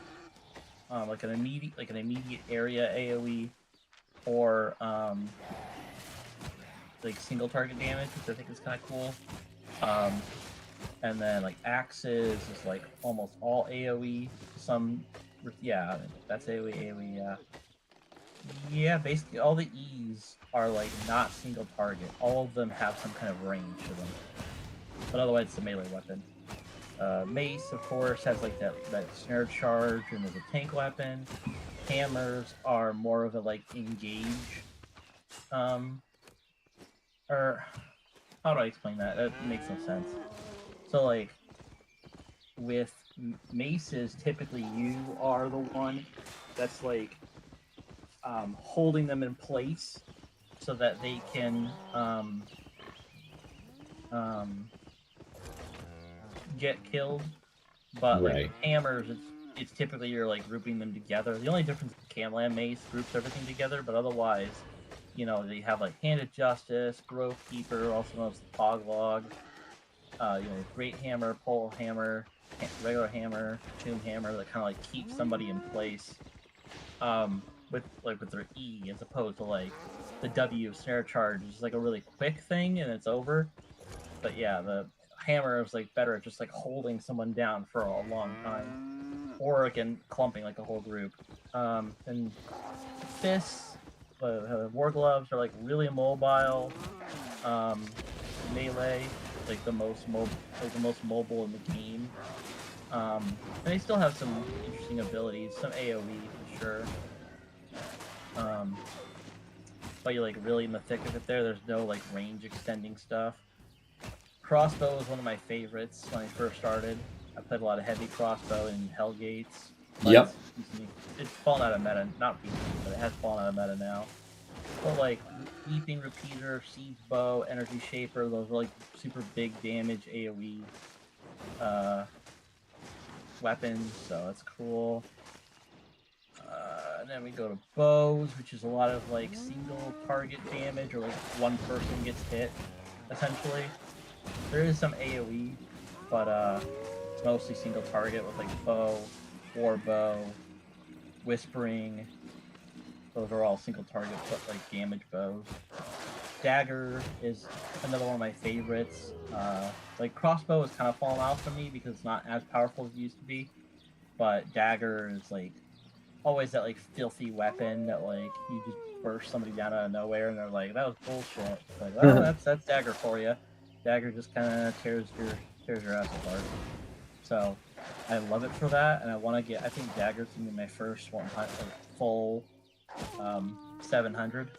like an immediate area AOE, or like single target damage, which I think is kind of cool. And then like axes is like almost all AOE. Yeah, that's AOE. Yeah. Yeah, basically all the E's are like not single target. All of them have some kind of range to them, but otherwise it's a melee weapon. Mace, of course, has like that snare charge and is a tank weapon. Hammers are more of a like engage. Or how do I explain that? That makes no sense. So like with maces, typically you are the one that's like holding them in place so that they can get killed. But like Right. hammers, it's typically you're like grouping them together. The only difference is Camland Mace groups everything together, but otherwise, you know, they have like Hand of Justice, Grove Keeper, also known as the Poglog, you know, Great Hammer, Pole Hammer, regular hammer, Tomb Hammer that kind of like keep somebody in place. With their E as opposed to like the W snare charge is like a really quick thing and it's over. But yeah, the hammer is like better at just like holding someone down for a long time, or again clumping like a whole group. And fists, war gloves are like really mobile. Melee, like the most mobile in the game. And they still have some interesting abilities, some AOE for sure. But you're like really in the thick of it there. There's no like range extending stuff. Crossbow was one of my favorites when I first started. I played a lot of heavy crossbow in Hellgates. Yep. It's fallen out of meta, not recently, but it has fallen out of meta now. But like Weeping Repeater, Siege Bow, Energy Shaper, those are like super big damage AoE weapons, so that's cool. And then we go to bows, which is a lot of like single target damage, or like one person gets hit, essentially. There is some AoE, but it's mostly single target with like bow, war bow, whispering. Those are all single target, but like damage bows. Dagger is another one of my favorites. Like crossbow has kind of fallen out for me because it's not as powerful as it used to be. But dagger is like always that like filthy weapon that like you just burst somebody down out of nowhere and they're like, that was bullshit. It's like, well, that's dagger for you. Dagger just kind of tears your ass apart. So I love it for that, and I think dagger's gonna be my first full 700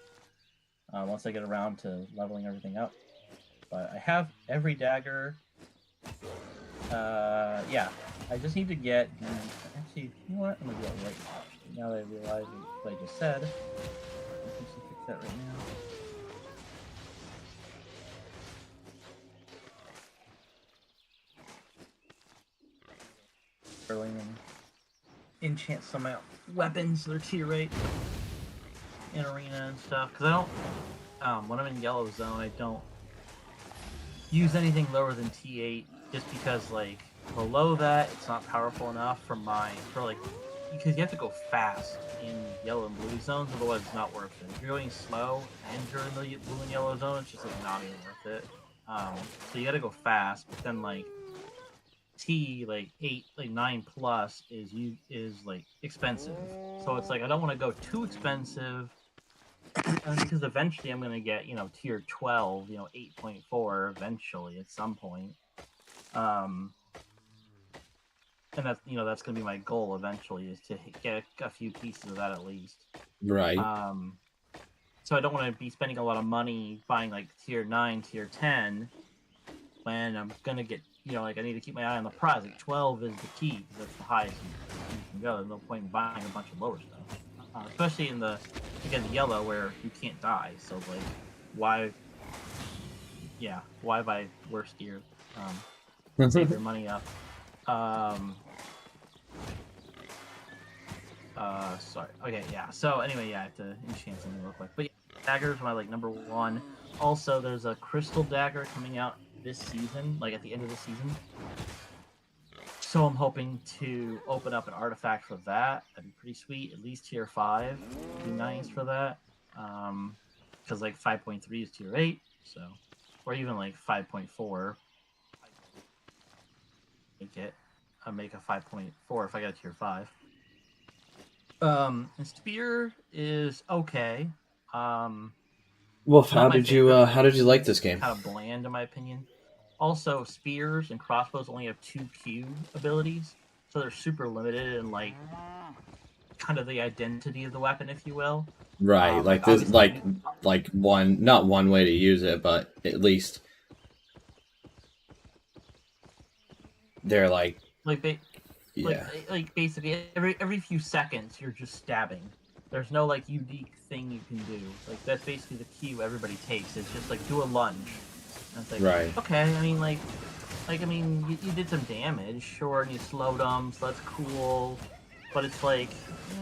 once I get around to leveling everything up. But I have every dagger. Yeah, I just need to get actually, you know what, I'm gonna do it right now. Now that I realize what I just said, I can just fix that right now. And enchant some weapons, their tier rate in arena and stuff. Because I don't, when I'm in yellow zone, I don't use anything lower than T8 just because like below that it's not powerful enough for like because you have to go fast in yellow and blue zones, otherwise it's not worth it. If you're going slow and you're in the blue and yellow zone, it's just like not even worth it. So you got to go fast, but then like T like 8 like 9 plus is like expensive. So it's like I don't want to go too expensive because eventually I'm gonna get tier 12, 8.4 eventually at some point. And that's gonna be my goal eventually is to get a few pieces of that at least. Right. So I don't want to be spending a lot of money buying like tier 9, tier 10 when I'm gonna get like I need to keep my eye on the prize. Like 12 is the key because that's the highest you can go. There's no point in buying a bunch of lower stuff, especially in the yellow where you can't die. So like why buy worse gear? Save your money up. Sorry. Okay, yeah. So anyway, I have to enchant something real quick. But yeah, daggers are my like number one. Also, there's a crystal dagger coming out this season, like at the end of the season. So I'm hoping to open up an artifact for that. That'd be pretty sweet. At least tier 5 would be nice for that. Because like 5.3 is tier 8, so or even like 5.4. Make a 5.4 if I got a tier 5. And spear is okay. Wolf, how did you like this game? Kind of bland in my opinion. Also, spears and crossbows only have 2 Q abilities, so they're super limited in like kind of the identity of the weapon, if you will. Right, like this, like not one way to use it, but at least they're like basically every few seconds you're just stabbing. There's no like unique thing you can do. Like that's basically the cue everybody takes. It's just like do a lunge. And it's like right. Okay, I mean you did some damage, sure, and you slowed them, so that's cool. But it's like,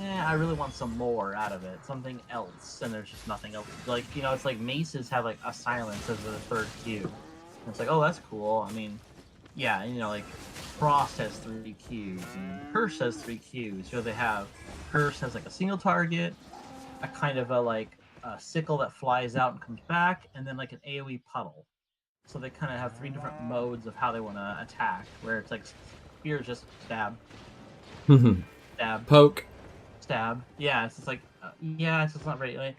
I really want some more out of it, something else, and there's just nothing else. Like it's like maces have like a silence as the third cue. And it's like, oh, that's cool. I mean, yeah, and, like Frost has 3 Qs and Curse has 3 Qs. They have Curse has like a single target, a kind of a sickle that flies out and comes back, and then like an AoE puddle. So they kind of have 3 different modes of how they want to attack. Where it's like spear is just stab, stab, poke, stab. Yeah, it's just like it's just not very like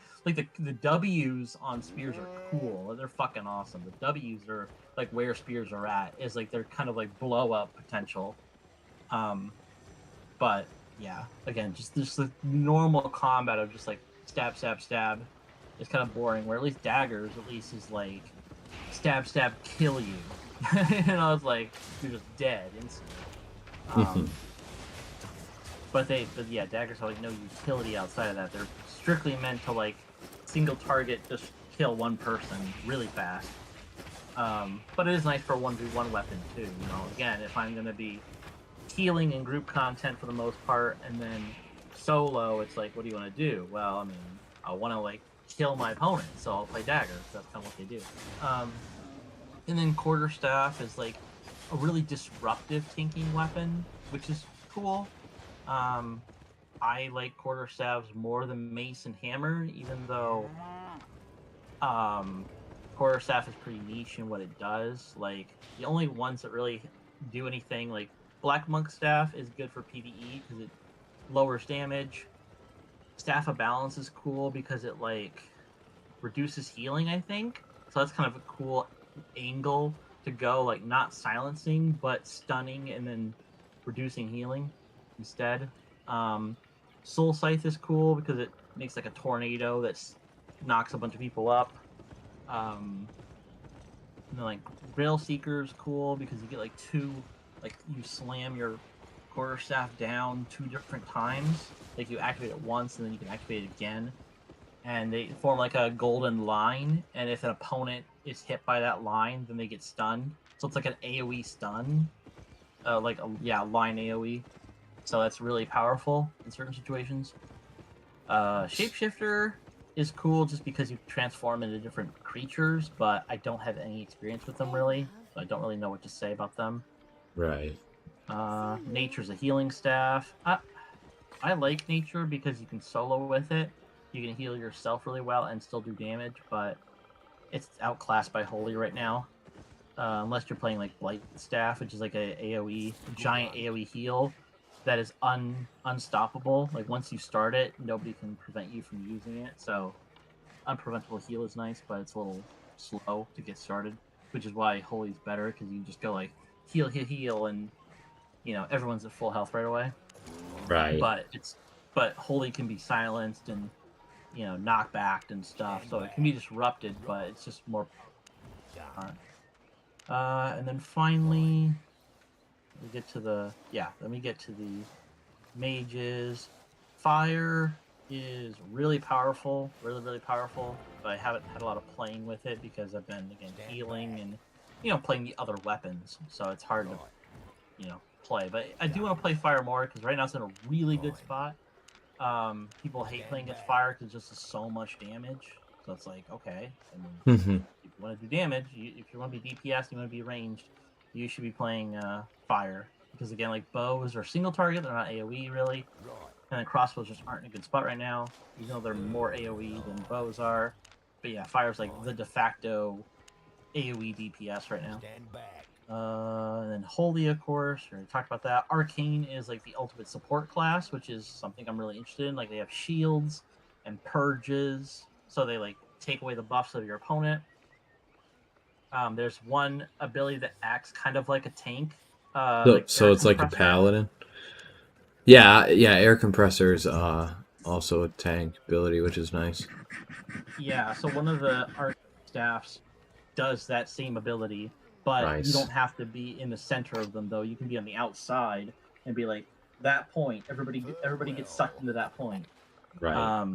the W's on spears are cool. They're fucking awesome. The W's are like where spears are at is like they're kind of like blow up potential. But yeah, again, just the normal combat of just like stab, stab, stab is kind of boring. Where at least daggers at least is like stab, stab, kill you. It's like you're just dead instantly. But daggers have like no utility outside of that. They're strictly meant to like single target, just kill one person really fast. But it is nice for a 1v1 weapon too. Again, if I'm gonna be healing in group content for the most part, and then solo, it's like, what do you want to do? Well, I mean, I want to like kill my opponent, so I'll play daggers. That's kind of what they do. And then quarterstaff is like a really disruptive tinking weapon, which is cool. I like quarterstaffs more than mace and hammer, even though quarterstaff is pretty niche in what it does. Like the only ones that really do anything, like Black Monk staff is good for PvE because it lowers damage. Staff of Balance is cool because it like reduces healing, I think. So that's kind of a cool angle to go, like not silencing but stunning and then reducing healing instead. Soul Scythe is cool because it makes like a tornado that knocks a bunch of people up. And then like Rail Seeker is cool because you get like 2, like you slam your quarterstaff down 2 different times. Like you activate it once and then you can activate it again. And they form like a golden line, and if an opponent is hit by that line, then they get stunned. So it's like an AoE stun. Line AoE. So that's really powerful in certain situations. Shapeshifter is cool just because you transform into different creatures, but I don't have any experience with them really, so I don't really know what to say about them. Right. Nature's a healing staff. I like nature because you can solo with it. You can heal yourself really well and still do damage, but it's outclassed by holy right now. Unless you're playing like Blight Staff, which is like a AoE giant AoE heal that is unstoppable. Like once you start it, nobody can prevent you from using it. So unpreventable heal is nice, but it's a little slow to get started, which is why holy's better because you just go like heal, and everyone's at full health right away. Right. But holy can be silenced and knockbacked and stuff, so it can be disrupted, but it's just more. And then finally, we get to the mages. Fire is really powerful, really powerful, but I haven't had a lot of playing with it because I've been healing and playing the other weapons, so it's hard to play. But I do want to play fire more because right now it's in a really good spot. People hate playing against fire because it's just so much damage. So it's like, okay, if you want to do damage, if you want to be DPS, you want to be ranged, you should be playing fire. Because again, like bows are single target, they're not AoE really. And then crossbows just aren't in a good spot right now, even though they're more AoE than bows are. But yeah, fire's like the de facto AoE DPS right now. And then Holy, of course, we already talked about that. Arcane is like the ultimate support class, which is something I'm really interested in. Like they have shields and purges, so they like take away the buffs of your opponent. There's one ability that acts kind of like a tank. So it's like a paladin. Yeah, air compressors also a tank ability, which is nice. Yeah, so one of the arc staffs does that same ability, but Nice. You don't have to be in the center of them though. You can be on the outside and be like that point. Everybody gets sucked into that point. Right.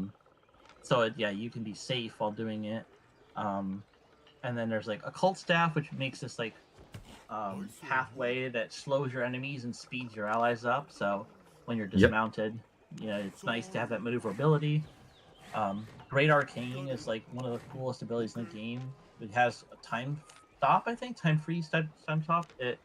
So you can be safe while doing it. And then there's like occult staff, which makes this like pathway that slows your enemies and speeds your allies up. So when you're dismounted, it's nice to have that maneuverability. Great Arcane is like one of the coolest abilities in the game. It has a time stop, I think, time freeze time stop. It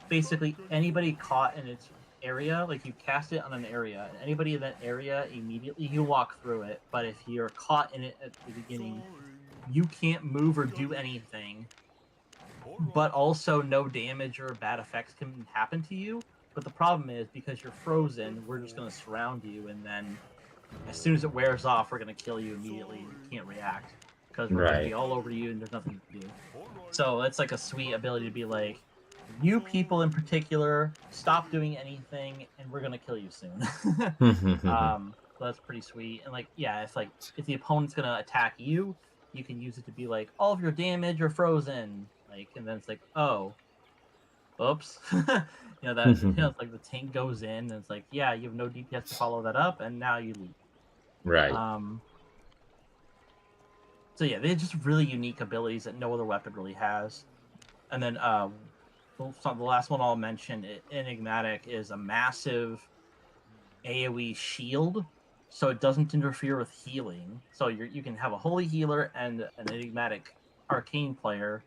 basically anybody caught in its area, like you cast it on an area, and anybody in that area immediately you walk through it. But if you're caught in it at the beginning, you can't move or do anything. But also no damage or bad effects can happen to you. But the problem is because you're frozen, we're just going to surround you, and then as soon as it wears off, we're going to kill you immediately. You can't react because we're going to be all over you and there's nothing to do. So it's like a sweet ability to be like, you people in particular, stop doing anything and we're going to kill you soon. So that's pretty sweet. And like, yeah, if the opponent's going to attack you, you can use it to be like, all of your damage are frozen. Like, and then it's like, oh, oops. It's like the tank goes in and it's like, yeah, you have no DPS to follow that up, and now you leave. Right. So yeah, they're just really unique abilities that no other weapon really has. And then the last one I'll mention, Enigmatic, is a massive AoE shield, so it doesn't interfere with healing. So you can have a holy healer and an Enigmatic arcane player,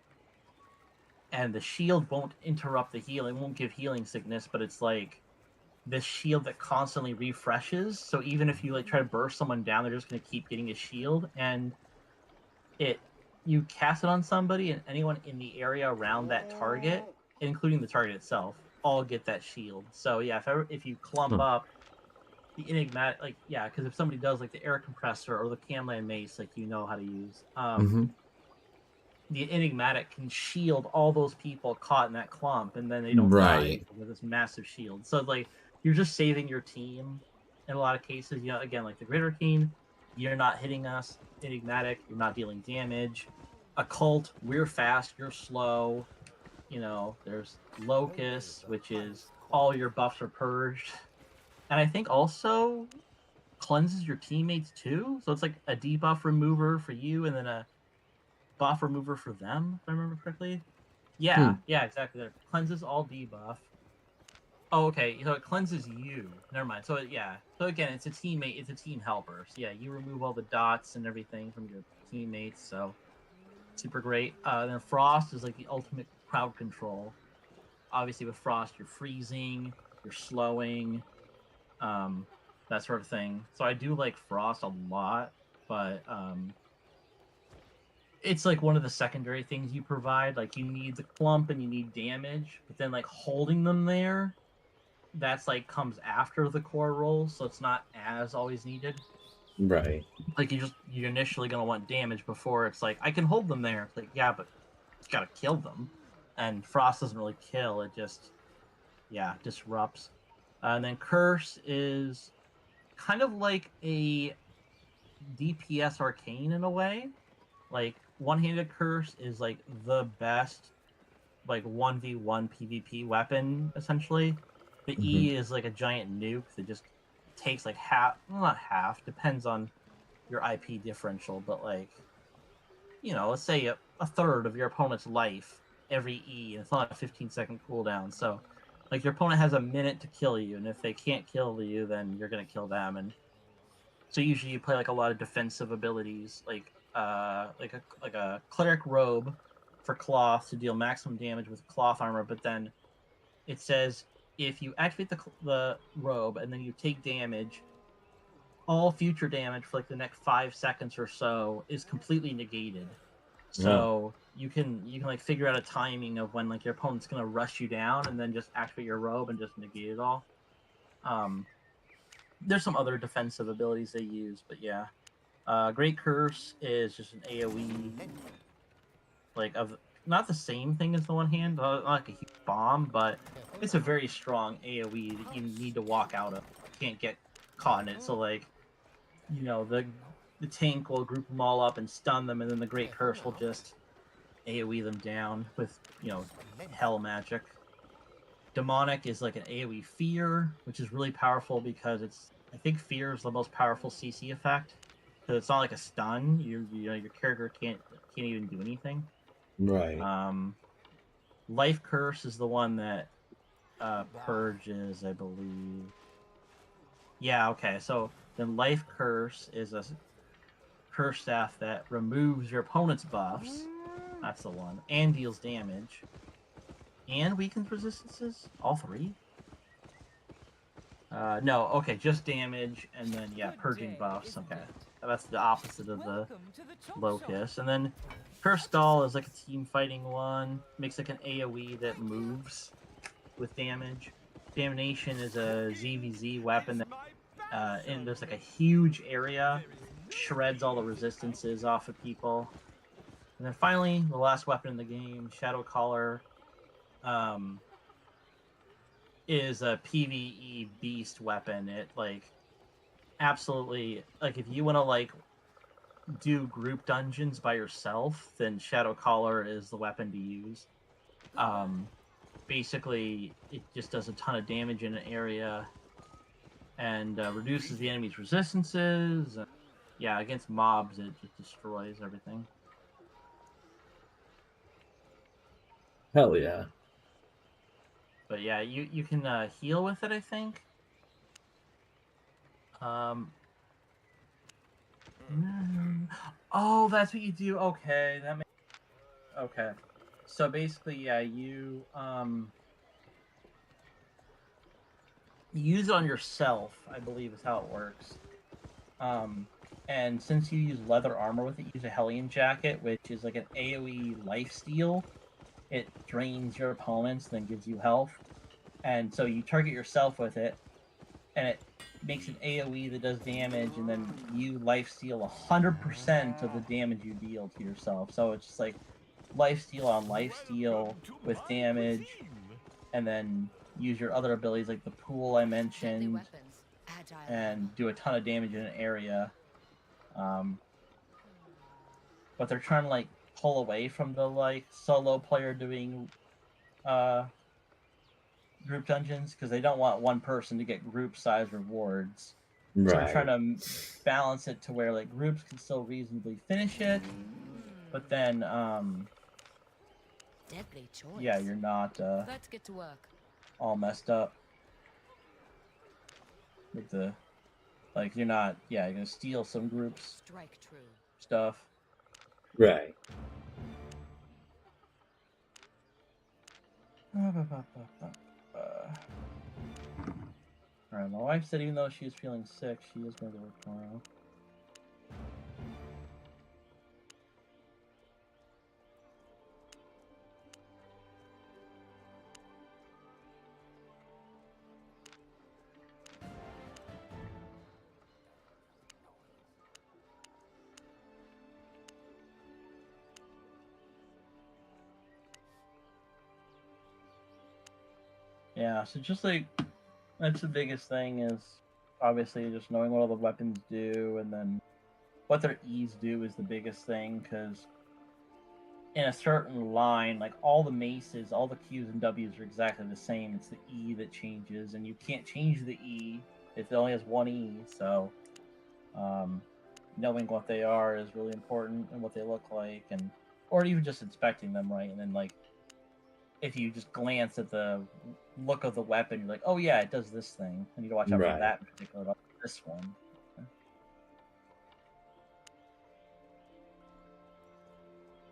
and the shield won't interrupt the healing, won't give healing sickness, but it's like this shield that constantly refreshes. So even if you like try to burst someone down, they're just going to keep getting a shield, and you cast it on somebody, and anyone in the area around that target, including the target itself, all get that shield. So yeah, if you clump up the Enigmatic, because if somebody does like the air compressor or the Camland mace, like you know how to use, the Enigmatic can shield all those people caught in that clump, and then they don't die with this massive shield. So like you're just saving your team in a lot of cases. Again, like the Great Arcane, you're not hitting us. Enigmatic, you're not dealing damage. Occult, we're fast, you're slow. There's Locust, which is all your buffs are purged. And I think also cleanses your teammates too. So it's like a debuff remover for you and then a buff remover for them, if I remember correctly. Yeah, exactly. There. Cleanses all debuff. Oh, okay. So it cleanses you. Never mind. So yeah. So again, it's a teammate. It's a team helper. So yeah, you remove all the dots and everything from your teammates. So super great. Then Frost is like the ultimate crowd control. Obviously, with Frost, you're freezing, you're slowing, um, that sort of thing. So I do like Frost a lot, but it's like one of the secondary things you provide. Like you need the clump and you need damage, but then like holding them there, that's like comes after the core roll, so it's not as always needed. Right. Like you're initially gonna want damage before it's like I can hold them there. It's like yeah, but it's gotta kill them, and Frost doesn't really kill. It just disrupts. And then Curse is kind of like a DPS Arcane in a way. Like one-handed Curse is like the best like 1v1 PvP weapon essentially. The Mm-hmm. E is like a giant nuke that just takes like half, well, not half, depends on your IP differential, but like let's say a third of your opponent's life every E, and it's on a 15-second cooldown. So like your opponent has a minute to kill you, and if they can't kill you, then you're gonna kill them. And so usually you play like a lot of defensive abilities, like a cleric robe for cloth to deal maximum damage with cloth armor. But then it says if you activate the robe and then you take damage, all future damage for like the next 5 seconds or so is completely negated. So you can like figure out a timing of when like your opponent's gonna rush you down, and then just activate your robe and just negate it all. Um, there's some other defensive abilities they use, but yeah. Great Curse is just an AoE, like of not the same thing as the one hand, not like a huge bomb, but it's a very strong AoE that you need to walk out of. You can't get caught in it. So like, the tank will group them all up and stun them, and then the Great Curse will just AoE them down with hell magic. Demonic is like an AoE fear, which is really powerful because I think fear is the most powerful CC effect. Because it's not like a stun. Your character can't even do anything. Right. Life Curse is the one that purges, I believe. Yeah, okay. So then Life Curse is a curse staff that removes your opponent's buffs. That's the one. And deals damage. And weakens resistances? All three? No, okay, just damage, and then, purging buffs. Okay. That's the opposite of the Locust. And then Curse Skull is like a team fighting one. Makes like an AoE that moves with damage. Damnation is a ZVZ weapon that, and there's like a huge area, shreds all the resistances off of people. And then finally, the last weapon in the game, Shadow Caller, is a PvE beast weapon. It like absolutely like if you want to like do group dungeons by yourself, then Shadow Caller is the weapon to use. Basically, it just does a ton of damage in an area and reduces the enemy's resistances. Yeah, against mobs, it just destroys everything. Hell yeah. But yeah, you can heal with it, I think. Oh, that's what you do. Okay, okay. So basically, yeah, you use it on yourself, I believe is how it works. And since you use leather armor with it, you use a Hellion Jacket, which is like an AoE lifesteal. It drains your opponents, then gives you health. And so you target yourself with it, and it makes an AoE that does damage, and then you lifesteal 100% of the damage you deal to yourself. So it's just like lifesteal on lifesteal with damage, and then use your other abilities like the pool I mentioned, and do a ton of damage in an area. But they're trying to like pull away from the like solo player doing group dungeons because they don't want one person to get group size rewards. Right. So they're trying to balance it to where like groups can still reasonably finish it, but then Deadly choice. yeah, you're not Let's get to work. all messed up. with the like you're not you're gonna steal some groups Strike true. stuff. Right. Alright, my wife said even though she is feeling sick, she is going to work tomorrow. Yeah, so just like that's the biggest thing is obviously just knowing what all the weapons do, and then what their E's do is the biggest thing because in a certain line, like all the maces, all the Q's and W's are exactly the same. It's the E that changes, and you can't change the E if it only has one E. So, knowing what they are is really important and what they look like, and or even just inspecting them right, and then like if you just glance at the look of the weapon, you're like, oh yeah, it does this thing. I need to watch out Right. for that in particular, not this one.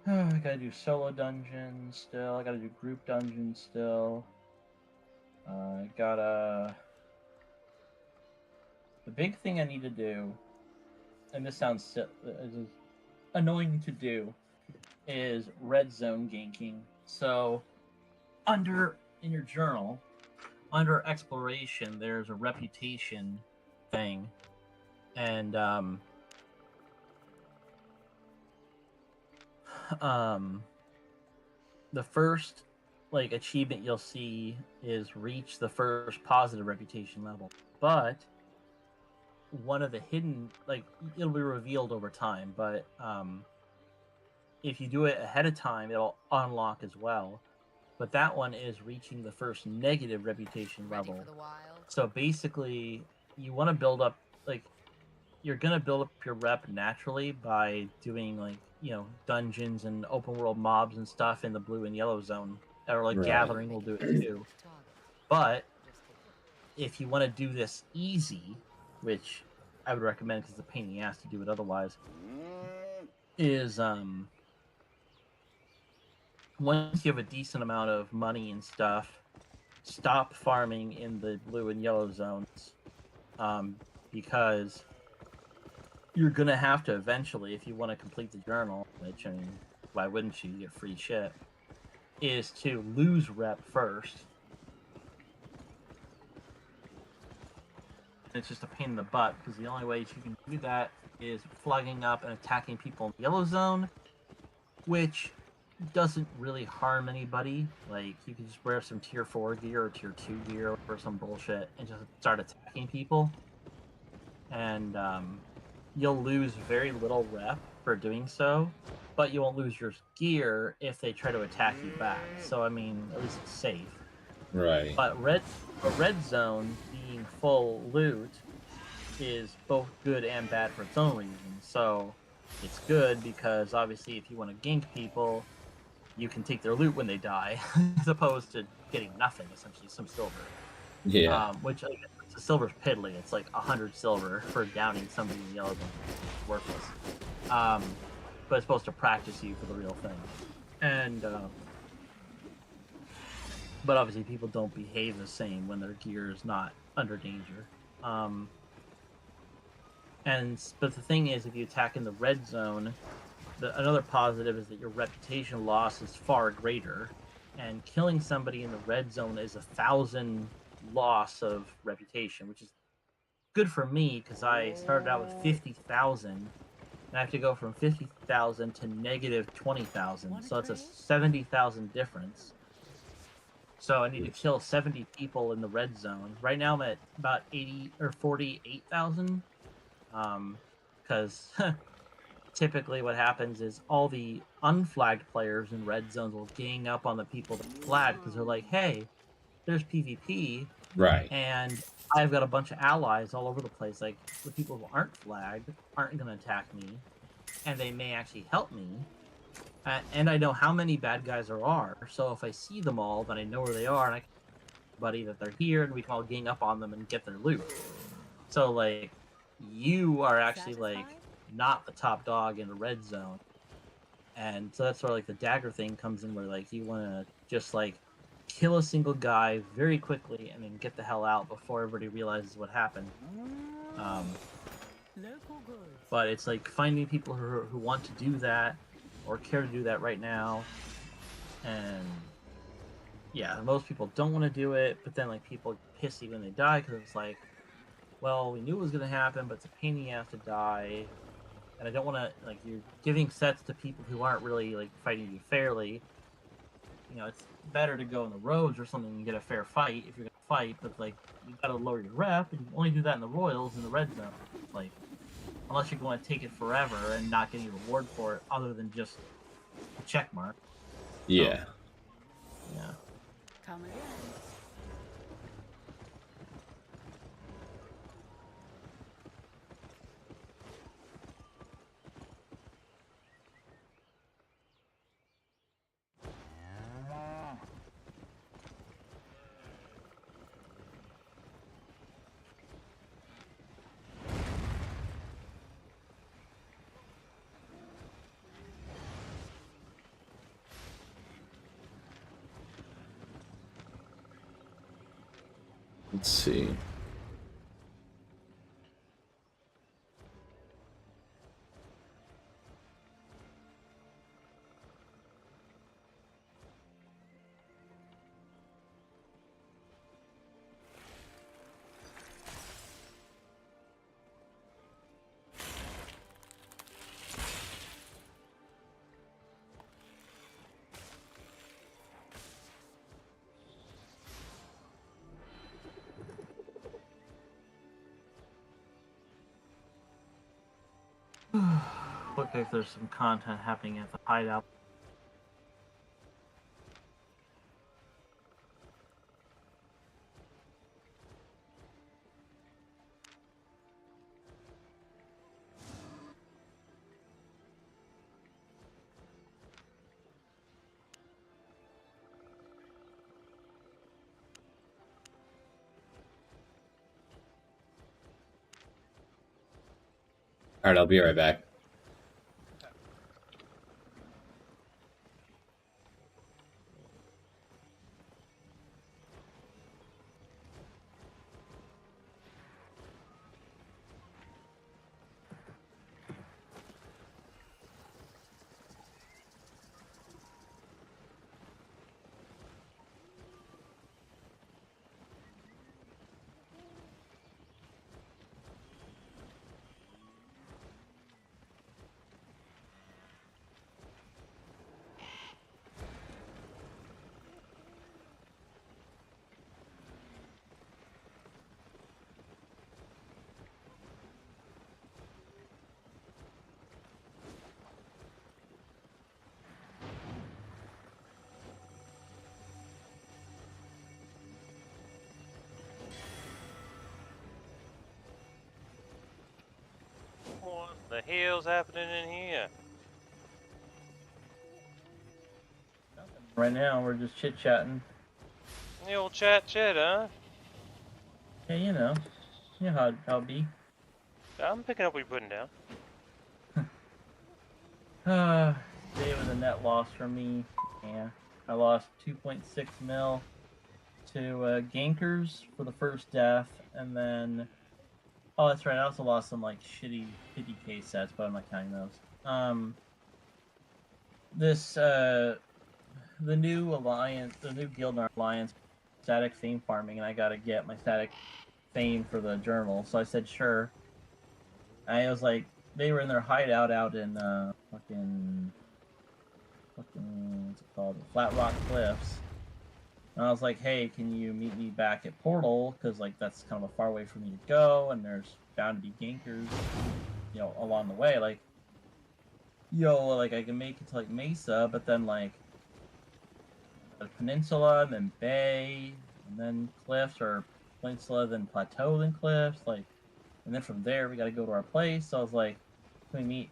I gotta do solo dungeons still. I gotta do group dungeons still. Gotta. The big thing I need to do, and this sounds annoying to do, is red zone ganking. So, in your journal, under exploration, there's a reputation thing, and the first like achievement you'll see is reach the first positive reputation level, but one of the hidden, like, it'll be revealed over time, but if you do it ahead of time, it'll unlock as well. But that one is reaching the first negative reputation Ready level. for the wild? So basically, you want to build up, like, you're gonna build up your rep naturally by doing like dungeons and open world mobs and stuff in the blue and yellow zone, or like Right. gathering will do it too. But if you want to do this easy, which I would recommend because it's a pain in the ass to do it otherwise, is once you have a decent amount of money and stuff, stop farming in the blue and yellow zones, because you're gonna have to eventually, if you want to complete the journal, which, I mean, why wouldn't you get free shit, is to lose rep first. It's just a pain in the butt because the only way you can do that is flagging up and attacking people in the yellow zone, which doesn't really harm anybody. Like, you can just wear some tier 4 gear or tier 2 gear or some bullshit and just start attacking people. And you'll lose very little rep for doing so, but you won't lose your gear if they try to attack you back. So, I mean, at least it's safe. Right. But a red zone being full loot is both good and bad for its own reasons. So it's good because obviously if you want to gank people, you can take their loot when they die, as opposed to getting nothing, essentially, some silver. Yeah. Which, I guess, the silver's piddly. It's like 100 silver for downing somebody in yellow zone. It's worthless. But it's supposed to practice you for the real thing. And but obviously people don't behave the same when their gear is not under danger. But the thing is, if you attack in the red zone, another positive is that your reputation loss is far greater, and killing somebody in the red zone is 1,000 loss of reputation, which is good for me because I started out with 50,000, and I have to go from 50,000 to negative 20,000, so that's a 70,000 difference. So I need to kill 70 people in the red zone. Right now I'm at about 80 or 48,000, because typically what happens is all the unflagged players in red zones will gang up on the people that flag because they're like, hey, there's PvP, Right. and I've got a bunch of allies all over the place. Like, the people who aren't flagged aren't going to attack me, and they may actually help me. And I know how many bad guys there are, so if I see them all, then I know where they are, and I can tell everybody that they're here, and we can all gang up on them and get their loot. So like, you are actually like Satisfied? not the top dog in the red zone, and so that's where like the dagger thing comes in, where like you want to just like kill a single guy very quickly and then get the hell out before everybody realizes what happened. Local goods. But it's like finding people who want to do that or care to do that right now, and yeah, most people don't want to do it, but then like people get pissy when they die because it's like, well, we knew it was going to happen, but it's a pain in the ass to die, and I don't want to like you're giving sets to people who aren't really like fighting you fairly. You know, it's better to go in the roads or something and get a fair fight if you're gonna fight, but like you gotta lower your rep, and you only do that in the Royals in the red zone. Like, unless you're going to take it forever and not get any reward for it other than just a check mark. Yeah. Yeah. Come again. Let's see. Look like there's some content happening at the hideout. All right, I'll be right back. What the hell's happening in here? Right now, we're just chit chatting. The old chat, huh? Yeah, you know how it be. I'm picking up what you're putting down. Today was a net loss for me. Yeah, I lost 2.6 mil to gankers for the first death, and then oh, that's right. I also lost some like shitty 50k sets, but I'm not counting those. The new alliance, the new Guildnar alliance, static fame farming, and I gotta get my static fame for the journal. So I said sure. I was like, they were in their hideout out in fucking what's it called, Flat Rock Cliffs. And I was like, hey, can you meet me back at Portal? Because like that's kind of a far way for me to go, and there's bound to be gankers, you know, along the way. Like, yo, like I can make it to like Mesa, but then like the peninsula, and then bay, and then cliffs, or peninsula, then plateau, then cliffs, like, and then from there we got to go to our place. So I was like, can we meet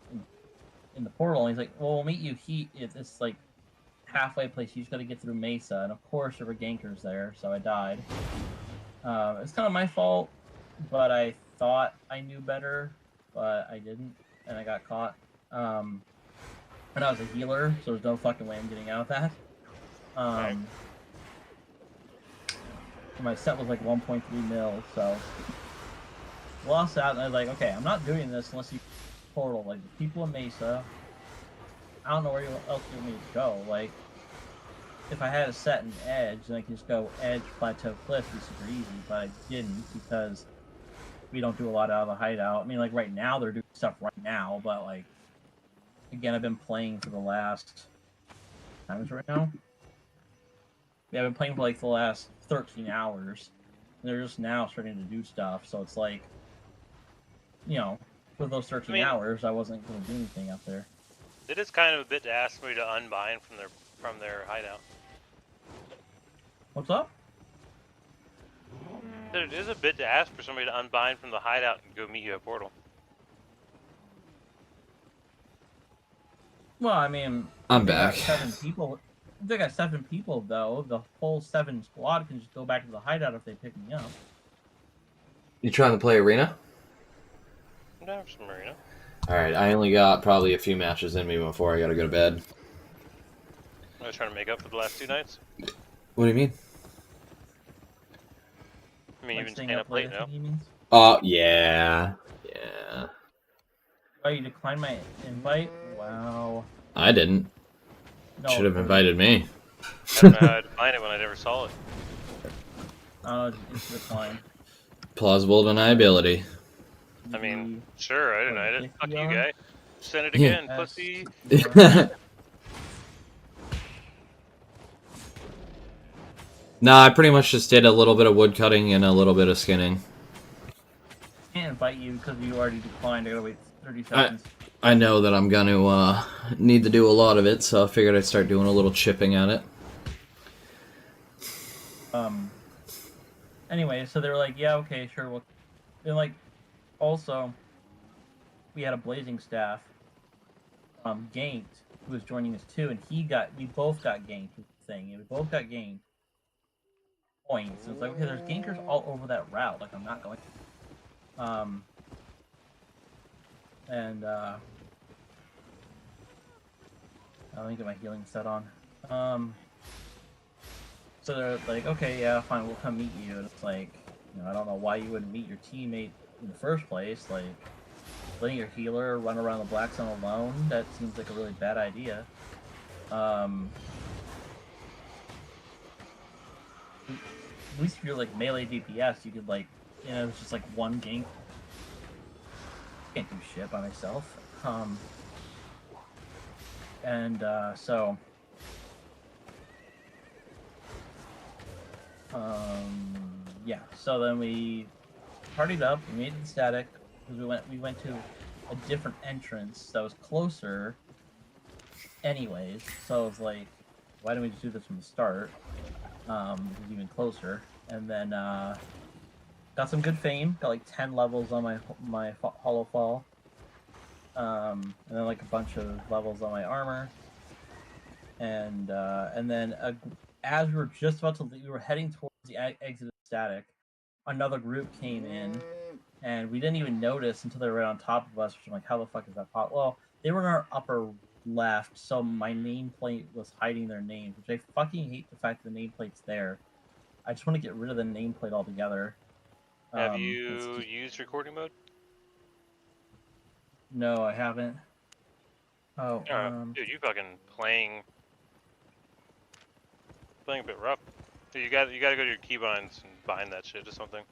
in the portal? And he's like, well, we'll meet you at this like halfway place. You just got to get through Mesa, and of course there were gankers there, so I died. It's kind of my fault, but I thought I knew better, but I didn't, and I got caught. And I was a healer, so there's no fucking way I'm getting out of that. Right. My set was like 1.3 mil, so lost out, and I was like, okay, I'm not doing this unless you portal. Like the people in Mesa, I don't know where else you want me to go. Like, if I had a set in Edge, then I could just go Edge, Plateau, Cliff, be super easy, but I didn't because we don't do a lot out of the hideout. I mean, like right now they're doing stuff right now, but like again, I've been playing for the last times right now. Yeah, I've been playing for like the last 13 hours. And they're just now starting to do stuff, so it's like, you know, for those 13 hours, I wasn't going to do anything up there. It is kind of a bit to ask me to unbind from their hideout. What's up? It is a bit to ask for somebody to unbind from the hideout and go meet you at Portal. Well, I mean, I'm they got back. 7 people. They got 7 people though. The whole 7 squad can just go back to the hideout if they pick me up. You trying to play arena? I'm down for some arena. Alright, I only got probably a few matches in me before I gotta go to bed. I was trying to make up for the last 2 nights. What do you mean? I mean, Like you've been staying staying up up late I now. think he means. Yeah. Yeah. Oh, you declined my invite? Wow. I didn't. No, Should have invited me. I don't know how to find it when I never saw it. I don't know, it's declined. Plausible deniability. I mean, sure, I denied it. Fuck you, guy. Send it Yeah. again, pussy. Nah, I pretty much just did a little bit of wood cutting and a little bit of skinning. Can't invite you because you already declined. I gotta wait 30 seconds. I know that I'm gonna need to do a lot of it, so I figured I'd start doing a little chipping at it. Anyway, so they were like, yeah, okay, sure. Well, and like, also, we had a Blazing Staff, ganked, who was joining us too, and we both got ganked with the thing. And we both got ganked points. And it's like, okay, there's gankers all over that route. Like, I'm not going. Let me get my healing set on. So they're like, okay, yeah, fine, we'll come meet you. And it's like, you know, I don't know why you wouldn't meet your teammate in the first place. Like, letting your healer run around the black zone alone, that seems like a really bad idea. At least if you're like melee DPS, you could like, you know, it's just like one gank. Can't do shit by myself. Yeah, so then we partied up, we made it to static, because we went to a different entrance that was closer anyways, so I was like, why didn't we just do this from the start? It was even closer, and then got some good fame, got like 10 levels on my Hollow Fall, and then like a bunch of levels on my armor, and then as we were just about to leave, we were heading towards the exit of static, another group came in, and we didn't even notice until they were right on top of us, which I'm like, how the fuck is that possible? Well, they were in our upper left, so my nameplate was hiding their names, which I fucking hate the fact that the nameplate's there. I just want to get rid of the nameplate altogether. Have you used recording mode? No, I haven't. Oh, dude, you fucking playing a bit rough. Dude, you gotta go to your keybinds and bind that shit to something.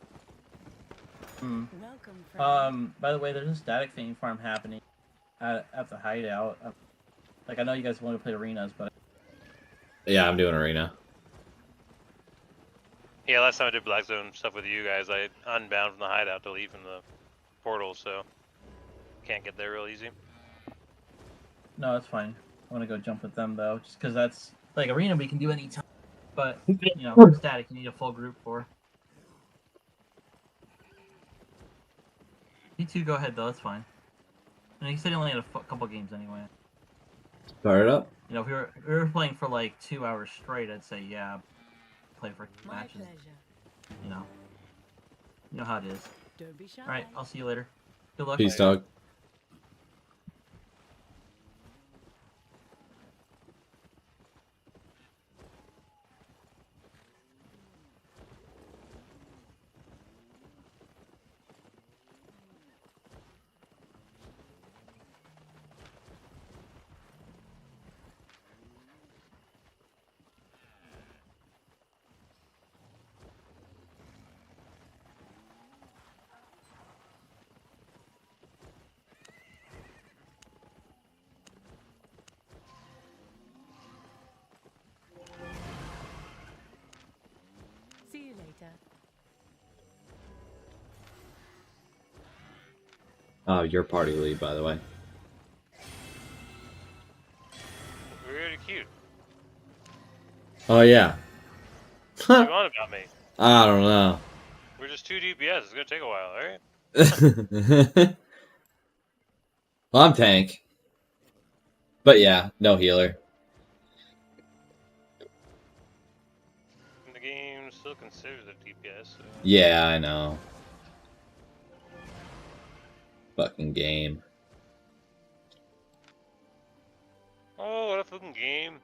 Welcome, friend. By the way, there's a static fame farm happening at the hideout. Like, I know you guys want to play arenas, but Yeah, I'm doing arena. Yeah, last time I did Black Zone stuff with you guys, I unbound from the hideout to leave from the portal, so can't get there real easy. no, that's fine. I want to go jump with them though, just because that's like arena we can do anytime. But you know, static you need a full group for. You two go ahead though, that's fine. And you said you only had a couple games anyway. Start it up. You know, if we were playing for like 2 hours straight, I'd say yeah, play for My matches. pleasure. You know how it is. Don't be shy. All right, I'll see you later. Good luck. Peace, dog. See you later. Oh, your party lead, by the way. Really cute. Oh yeah. What do you want about me? I don't know. We're just 2 DPS. It's gonna take a while, alright? Well, I'm tank. But yeah, no healer. The game still considers it DPS. So. Yeah, I know. Fucking game. Oh, what a fucking game.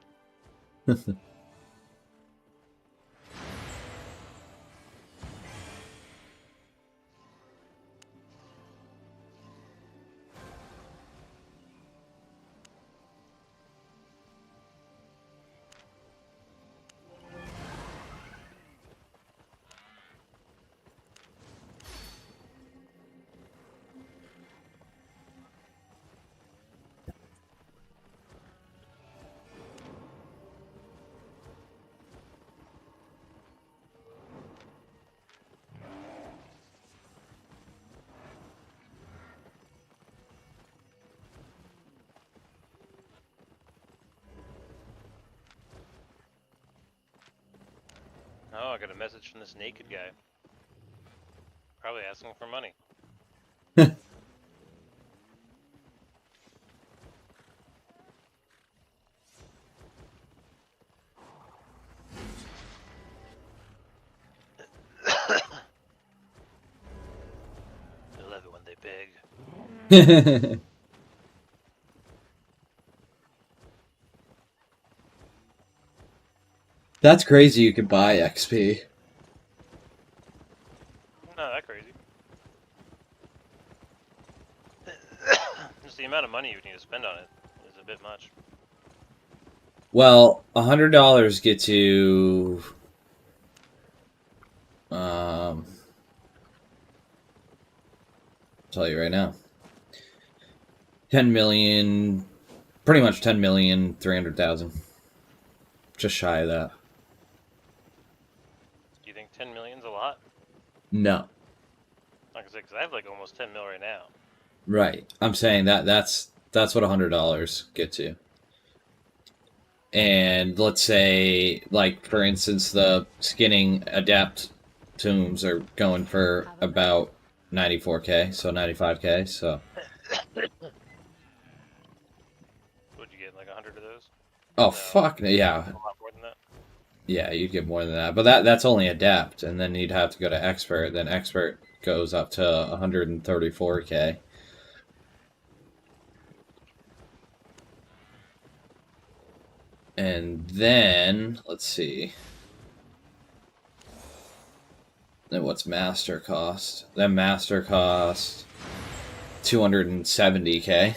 Oh, I got a message from this naked guy. Probably asking for money. I love it when they beg. That's crazy you could buy XP. Not that crazy. Just the amount of money you would need to spend on it is a bit much. Well, $100 gets you... I'll tell you right now. 10 million... Pretty much 10,300,000. Just shy of that. Do you think 10 million's a lot? No. Like I said, 'cause I have like almost 10 mil right now. Right. I'm saying that's what $100 gets you. And let's say, like, for instance, the skinning adept tombs are going for about 94k, so 95k, so... Would you get like 100 of those? Oh, No. fuck, yeah. A lot more than that. Yeah, you'd get more than that. But that's only adept, and then you'd have to go to expert, then expert goes up to 134k. And then, let's see. Then what's master cost? Then master cost 270k.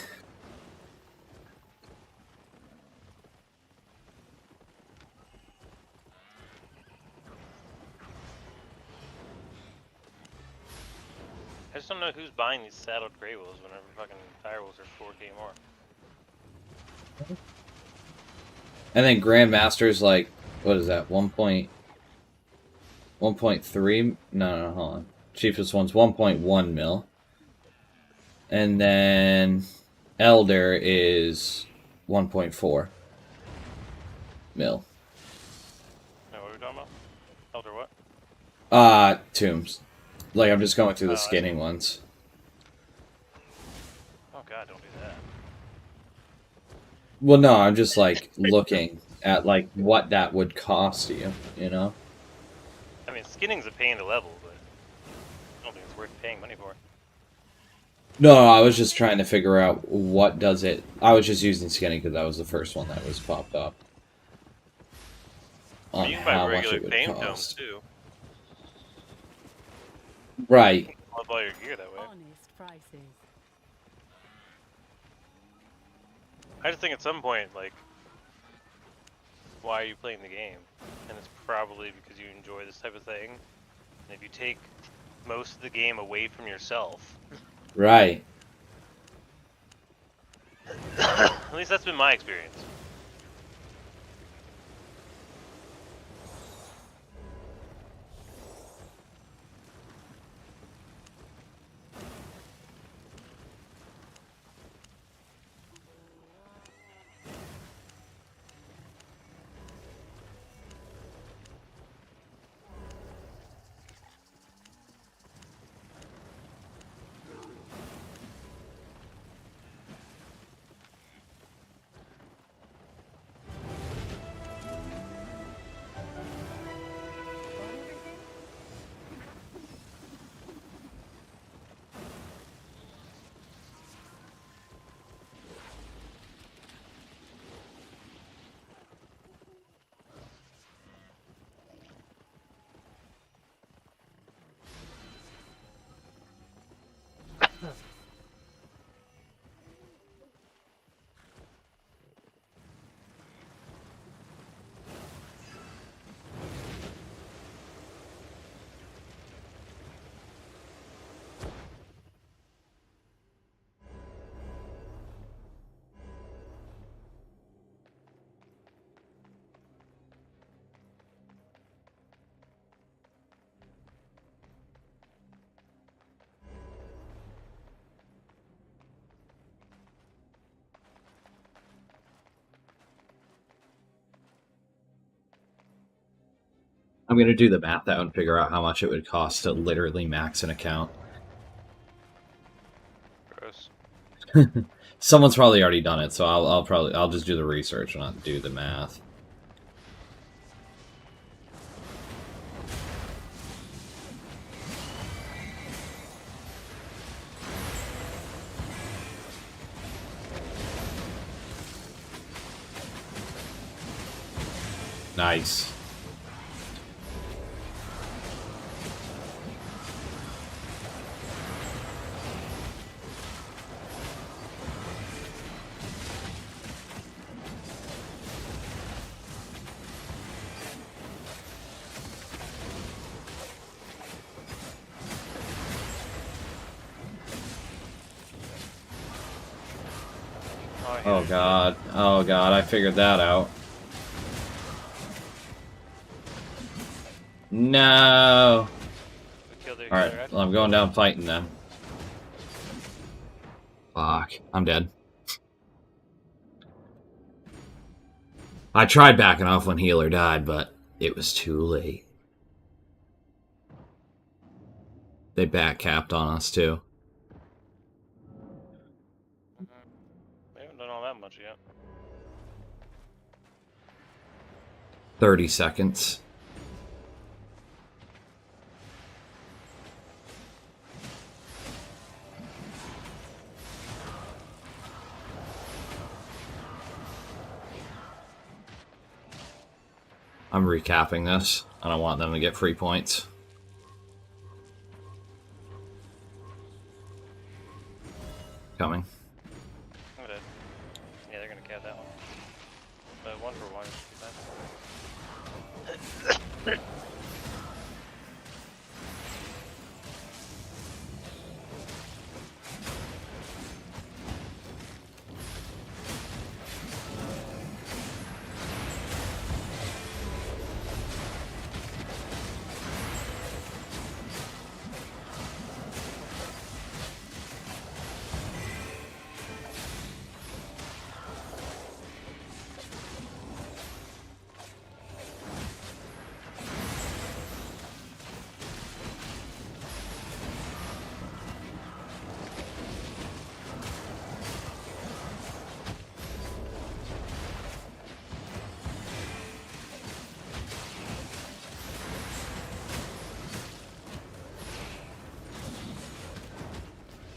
I just don't know who's buying these saddled Grey Wolves whenever fucking Dire Wolves are 4k more. And then Grandmaster's like, what is that? 1.3? No, hold on. Cheapest one's 1.1 mil. And then Elder is 1.4 mil. No, what are we talking about? Elder what? Tombs. Like, I'm just going through the Oh, I see. skinning ones. Oh god, don't do that. Well, no, I'm just, like, looking at, like, what that would cost you, you know? I mean, skinning's a pain to level, but don't think it's worth paying money for. No, I was just trying to figure out what does it. I was just using Skinny because that was the first one that was popped up. On You can buy how much regular it would paint tomes cost. too. Right. Love all your gear that way. Honest prices. I just think at some point, like, why are you playing the game? And it's probably because you enjoy this type of thing. And if you take most of the game away from yourself, Right. at least that's been my experience. I'm gonna do the math out and figure out how much it would cost to literally max an account. Gross. Someone's probably already done it, so I'll just do the research and not do the math. Nice. Oh god. Oh god, I figured that out. No. Alright, well, I'm going down fighting them. Fuck, I'm dead. I tried backing off when healer died, but it was too late. They back capped on us too. We haven't done all that much yet. 30 seconds. I'm recapping this. I don't want them to get free points. Coming. Okay. Yeah, they're gonna cap that one. But 1 for 1 should be fine.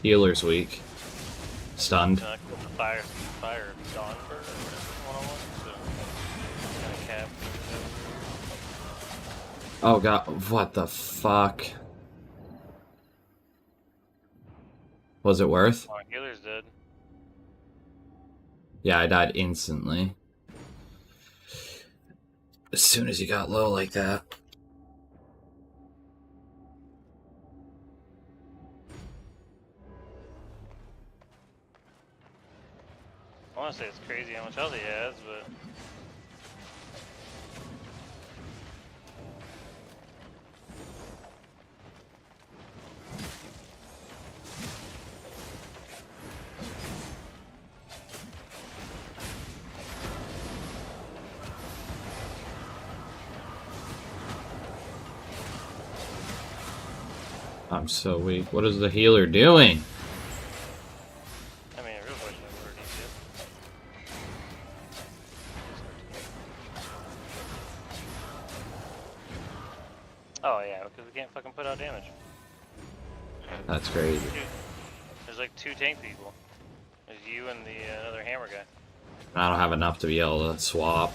Healer's weak. Stunned. The fire dawn for 101. So kind of cap. Oh god, what the fuck? Was it worth? Oh, healer's dead. Yeah, I died instantly. As soon as he got low like that. I want to say it's crazy how much health he has, but I'm so weak. What is the healer doing? I mean, a real question of where he's at. Oh yeah, because we can't fucking put out damage. That's crazy. Dude, there's like 2 tank people. There's you and the another hammer guy. I don't have enough to be able to swap.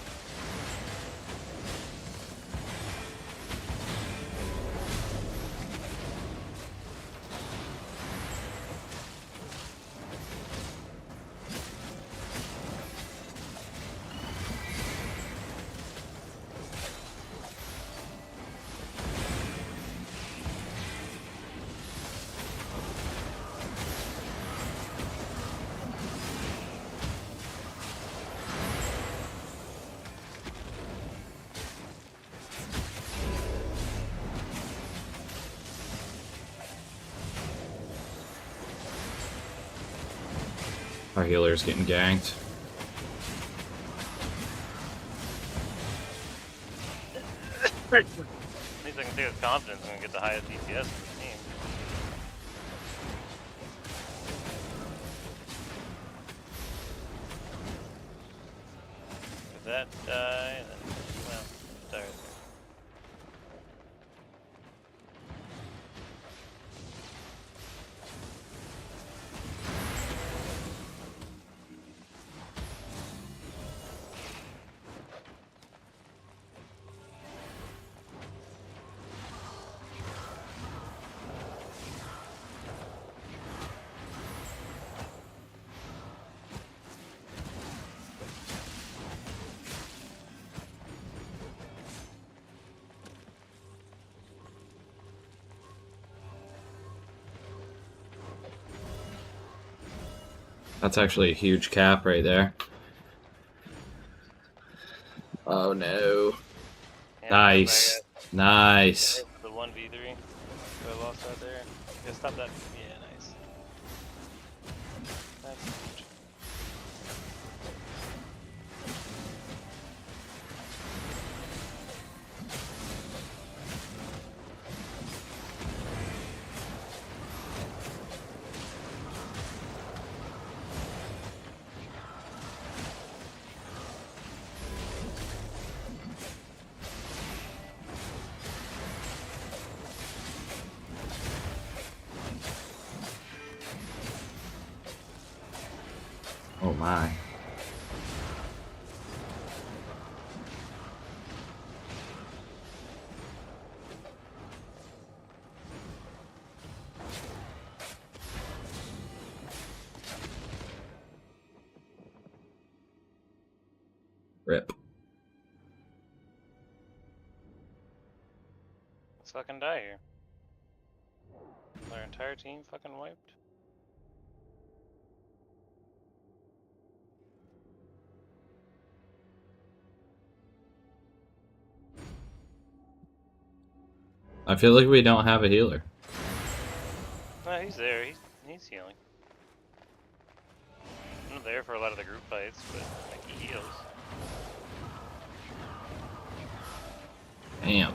Our healer's getting ganked. At least I can say with confidence I'm gonna get the highest DPS in the team. If that die, then well, tired. That's actually a huge cap right there. Oh no. Yeah, Nice. Nice. The 1v3. So I lost that there. Yeah, stop that. Yeah, nice. That's huge. Oh my. Rip. Let's fucking die here. Our entire team fucking wiped. I feel like we don't have a healer. No, he's there. He's healing. I'm not there for a lot of the group fights, but like, he heals. Damn.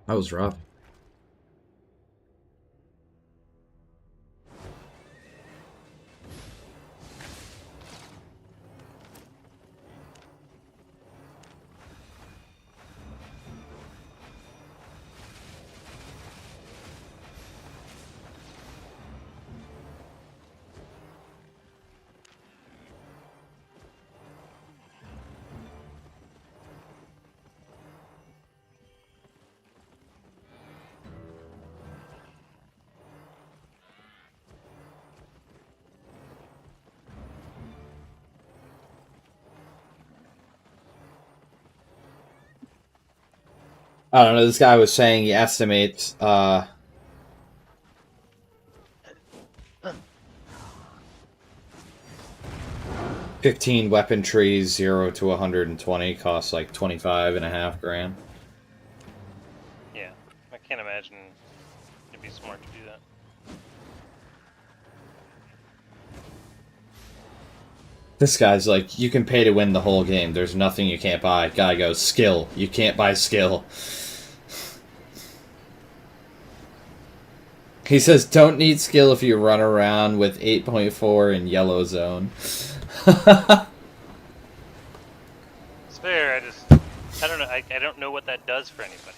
That was rough. I don't know. This guy was saying he estimates 15 weapon trees, 0 to 120, costs like 25.5 grand. Yeah, I can't imagine it'd be smart to do that. This guy's like, you can pay to win the whole game. There's nothing you can't buy. Guy goes, skill. You can't buy skill. He says, don't need skill if you run around with 8.4 in yellow zone. It's fair. I don't know. I don't know what that does for anybody.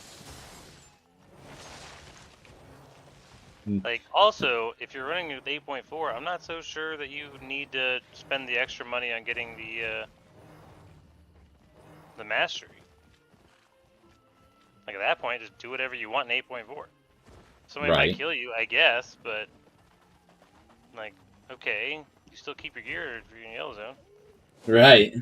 Like, also, if you're running with 8.4, I'm not so sure that you need to spend the extra money on getting the mastery. Like, at that point, just do whatever you want in 8.4. Somebody Right. might kill you, I guess, but like, okay, you still keep your gear if you're in yellow zone. Right.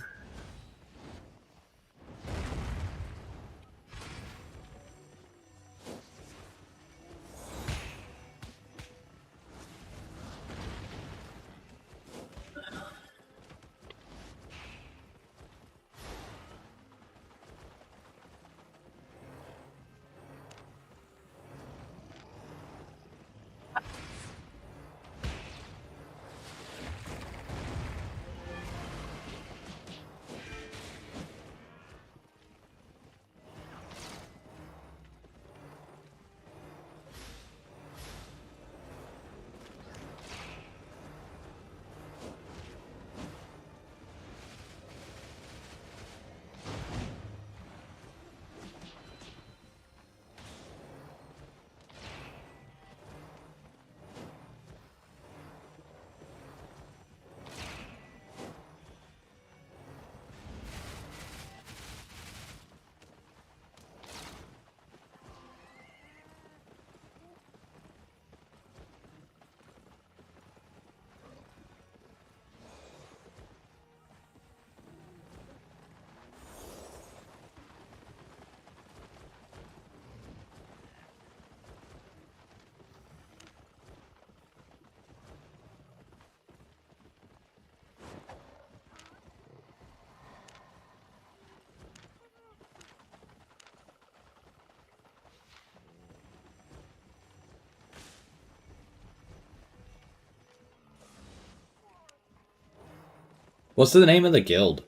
What's the name of the guild?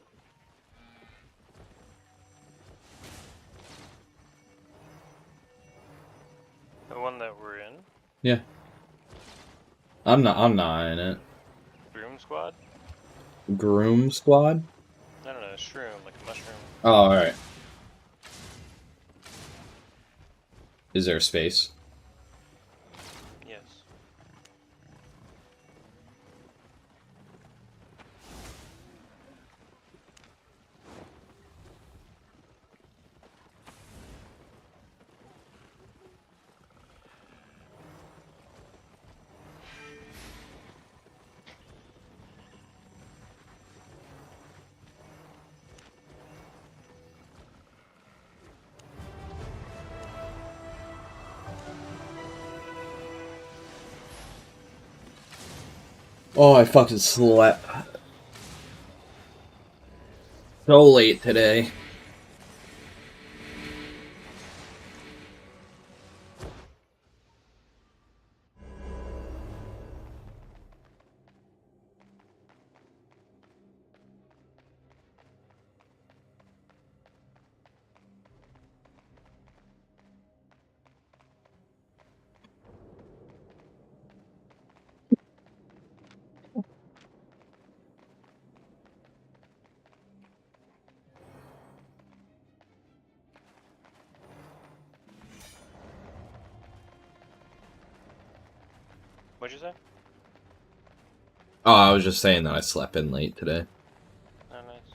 The one that we're in, Yeah. I'm not in it. Broom Squad? Groom Squad? I don't know, shroom, like a mushroom. Oh, alright. Is there space? Yes. Oh, I fucking slept so late today. What'd you say? Oh, I was just saying that I slept in late today. Oh, nice.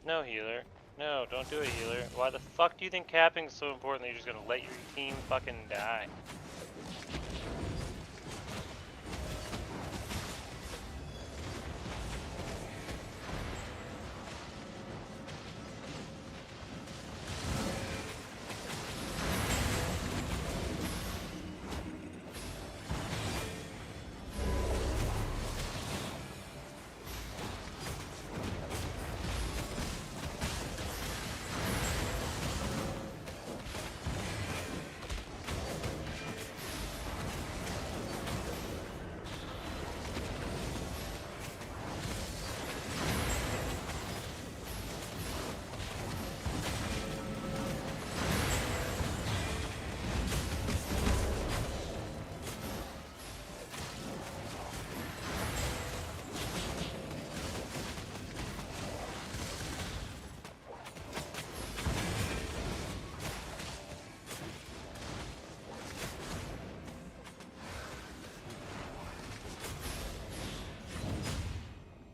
No healer. No, don't do a healer. Why the fuck do you think capping's so important that you're just gonna let your team fucking die?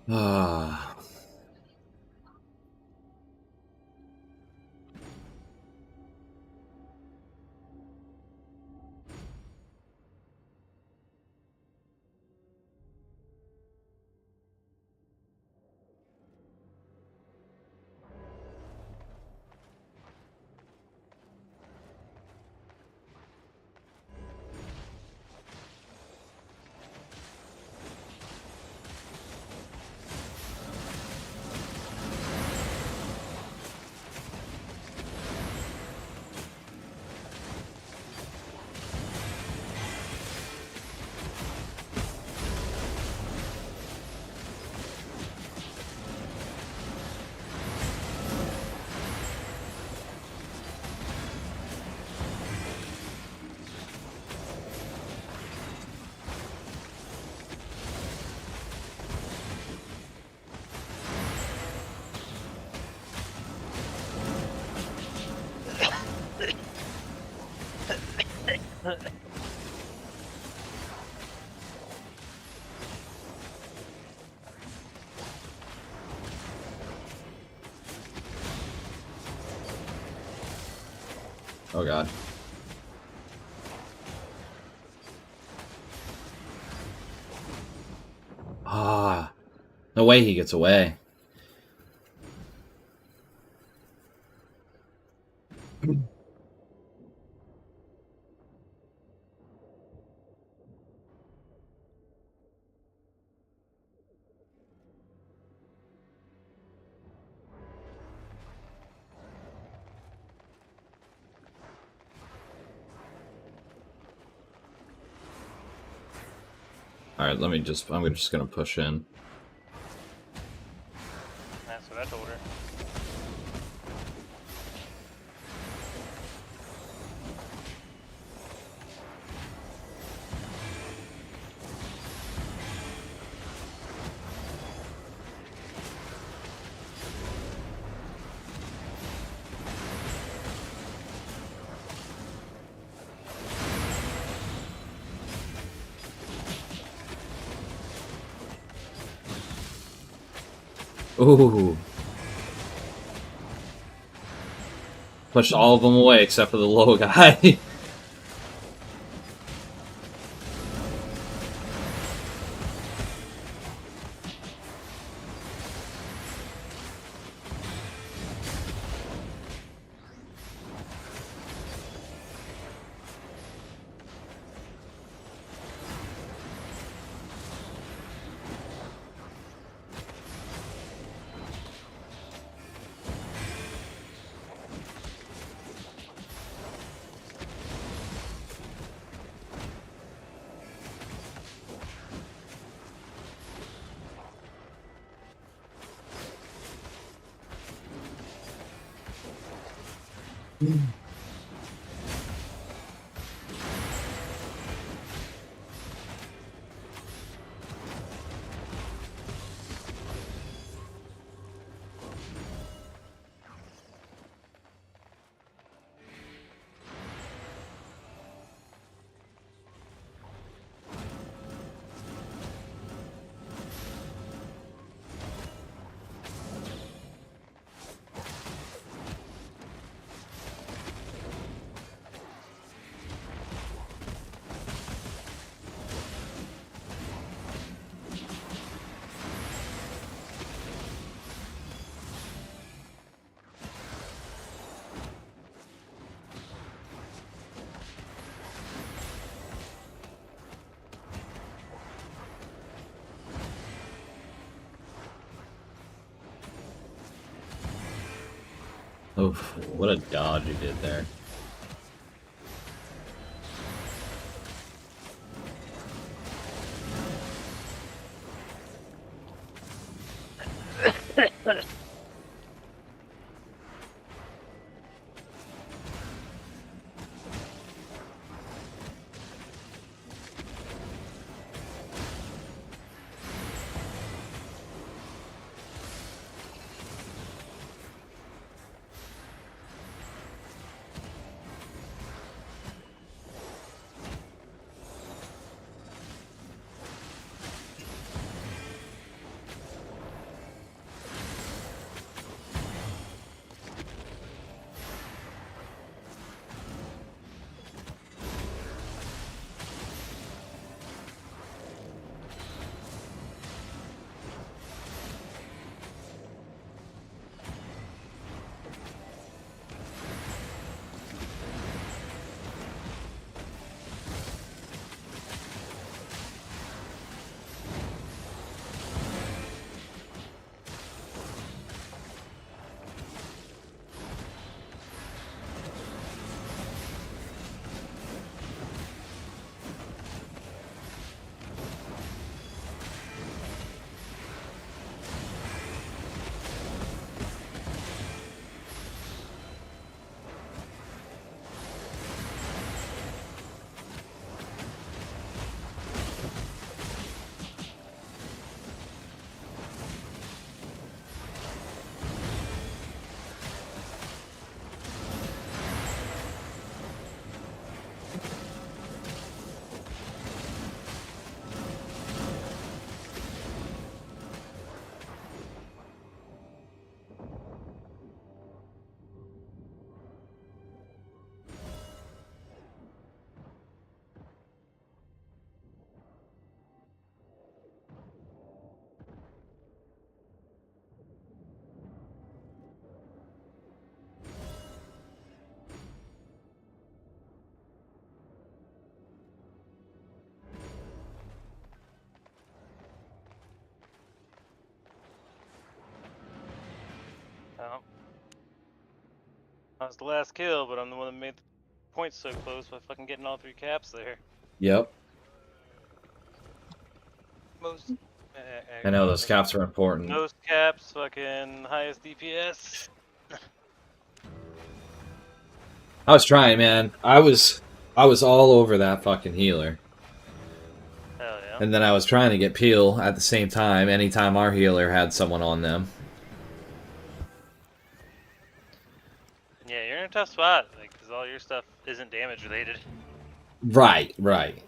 Ah. Oh god. Ah. No way he gets away. Alright, I'm just gonna push in. That's what I told her. Ooh. Pushed all of them away except for the low guy. Oof. What a dodge you did there. Well, that was the last kill, but I'm the one that made the points so close by fucking getting all 3 caps there. Yep. Most. I know those caps are important. Most caps, fucking highest DPS. I was trying, man. I was all over that fucking healer. Hell yeah. And then I was trying to get Peel at the same time, anytime our healer had someone on them. Yeah, you're in a tough spot, like, because all your stuff isn't damage related. Right, right.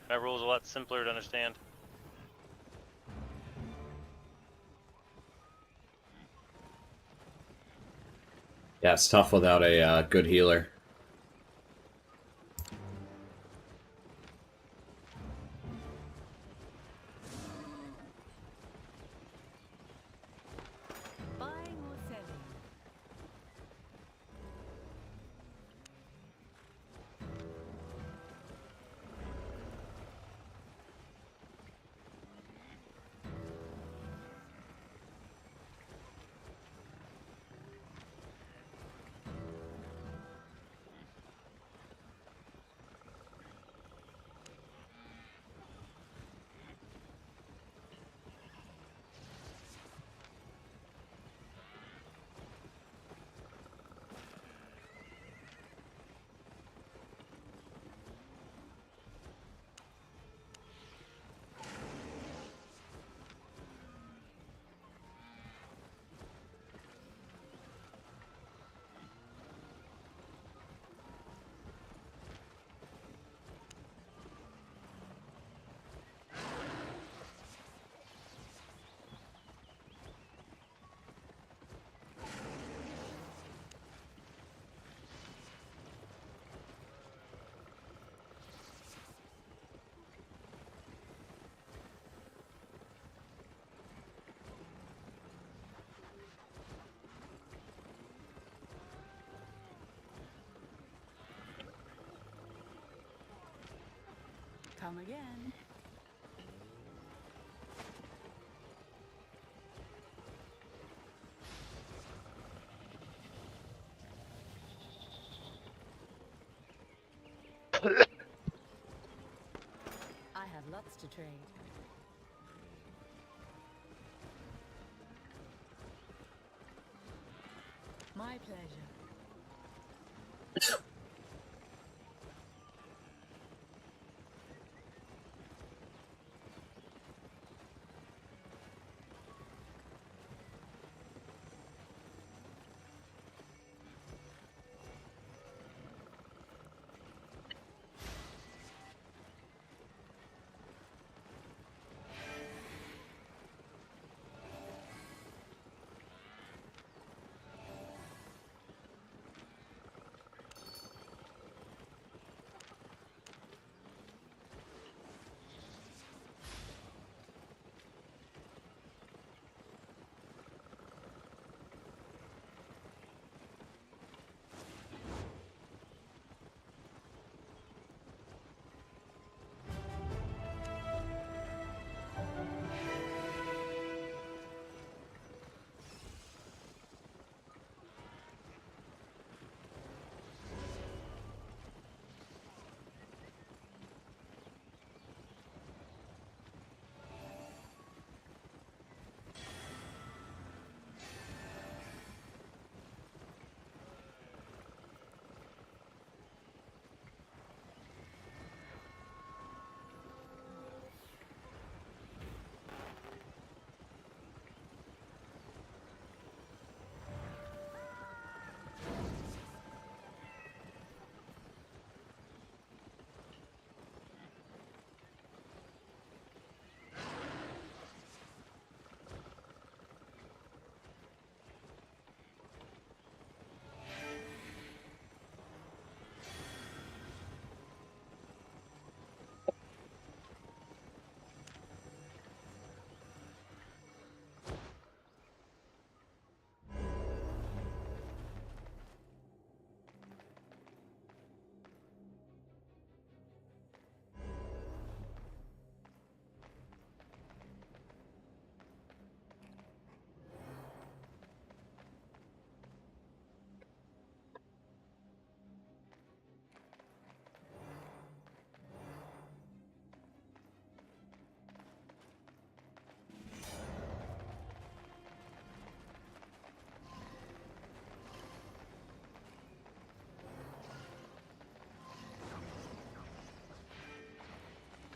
My rule's a lot simpler to understand. Yeah, it's tough without a good healer. Buying or selling? Come again. to trade. My pleasure.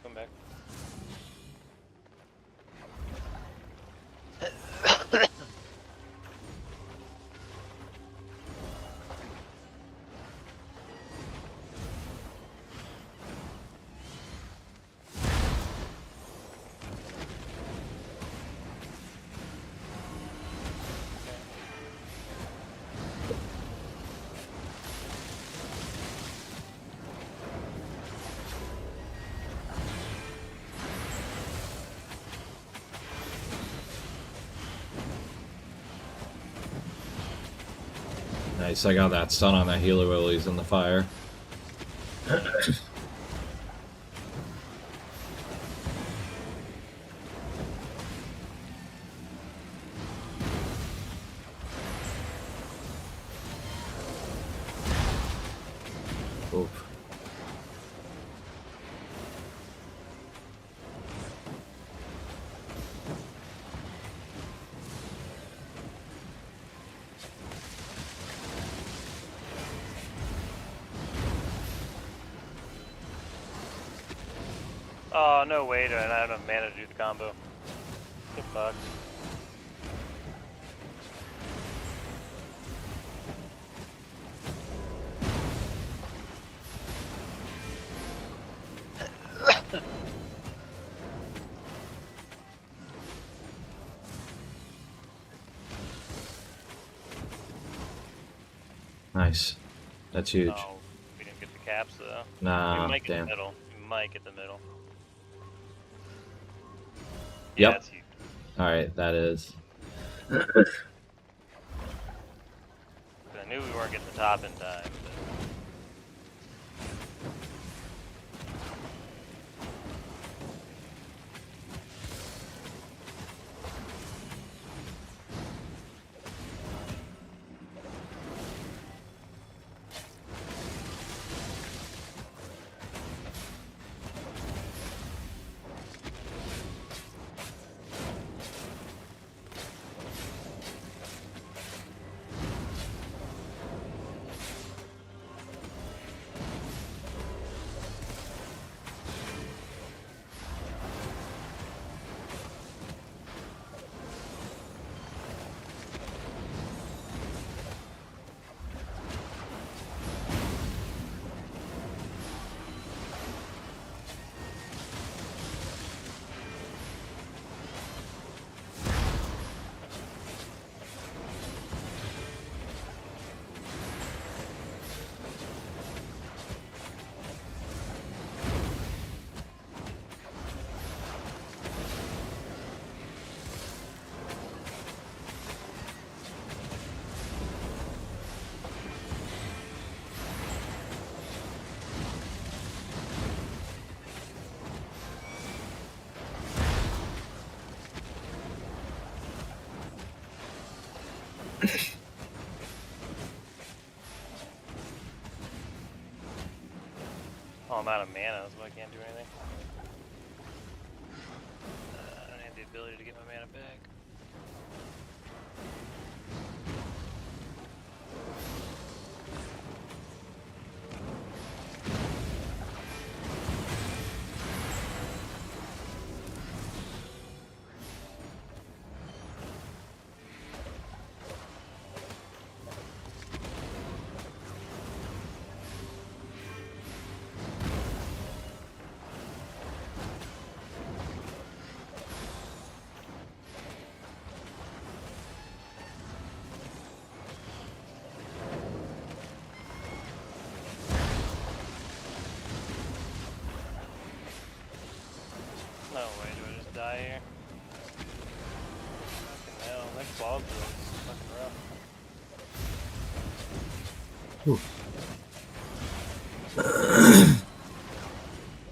Come back. Nice, I got that stun on that healer while he's in the fire. Oof. Oh, no way, I don't have enough mana to do the combo. Get fucked. Nice. That's huge. Oh, we didn't get the caps though. Nah, we might get damn. the middle. We might get the middle. Yep. Yeah, that's huge. Alright, that is. I knew we weren't getting the top in time. But... Oh, I'm out of mana, so I can't do anything. I don't have the ability to get my mana back. No way, do I just die here? Fucking hell, that ball drill is fucking rough.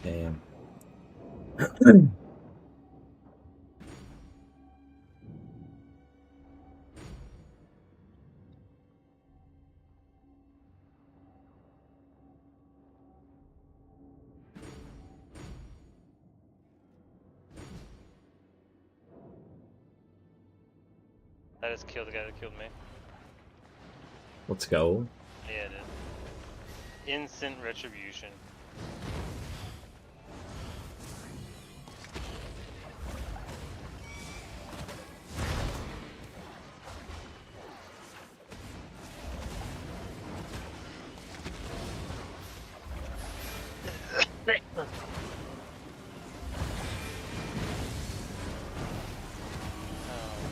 Damn. I just killed the guy that killed me. Let's go. Yeah, it is. Instant retribution. Oh,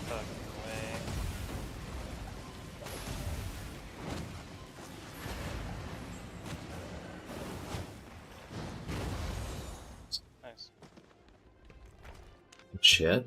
fucking way. Nice. Shit.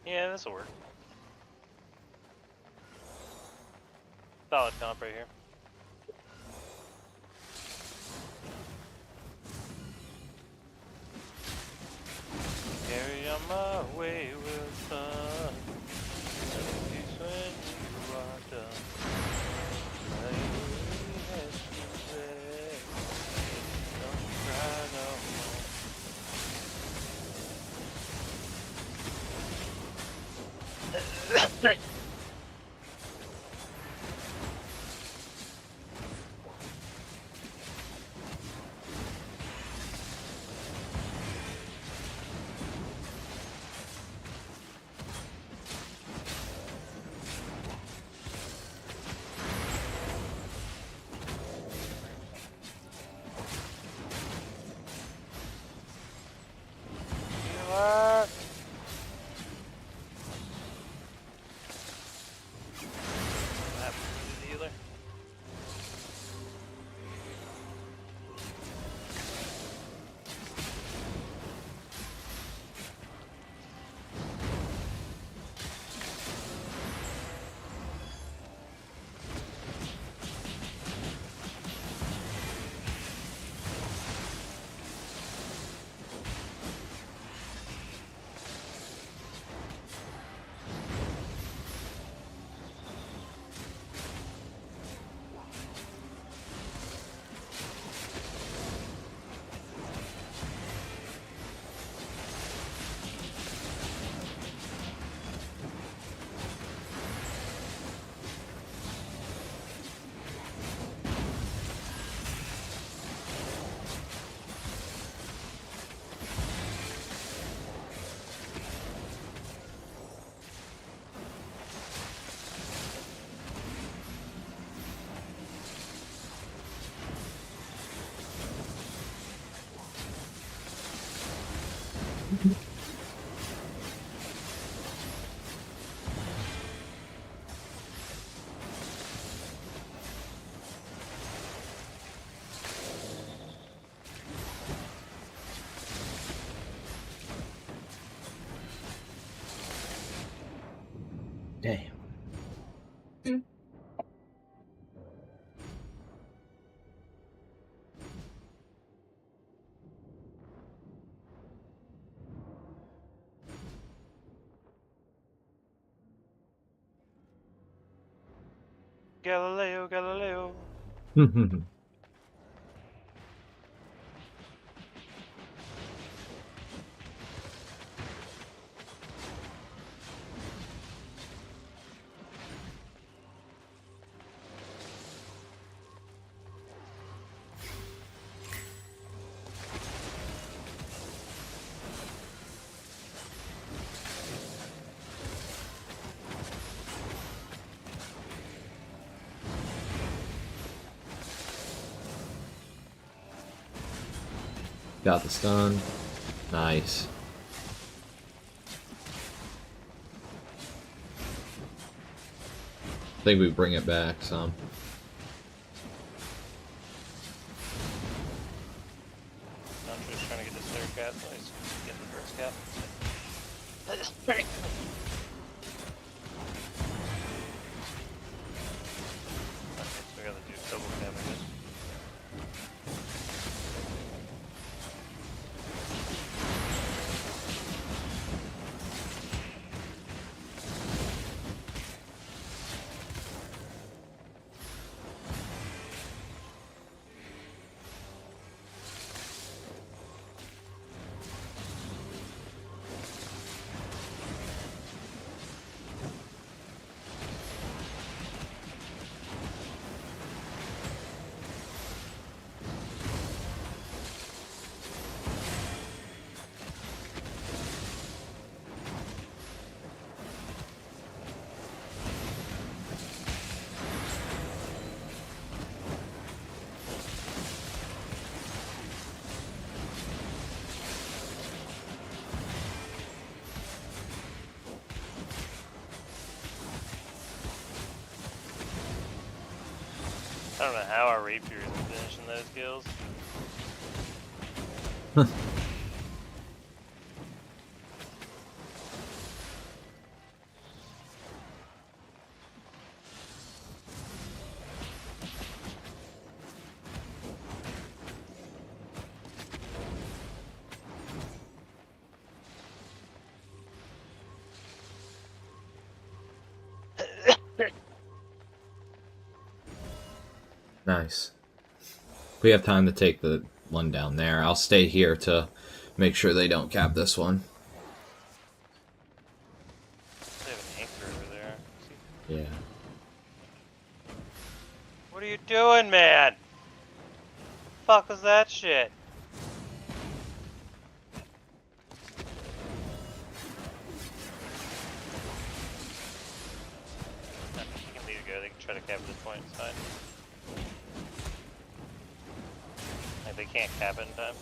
Yeah, this'll work. Solid comp right here. Carry on my way with sun. Peace when you are done. My way has been said. Don't cry no more. What? What happened to the dealer? Damn. Galileo, Galileo. Got the stun. Nice. I think we bring it back some. I'm just trying to get this third cap. Nice. Get the first cap. Okay, so we gotta do double cap, I guess. I don't know how our rapier isn't finishing those kills. Nice. We have time to take the one down there. I'll stay here to make sure they don't cap this one. They have an anchor over there. See? Yeah. What are you doing, man? Fuck was that shit? You can leave it go. They can try to cap this point. It's fine. Like they can't cap it in time.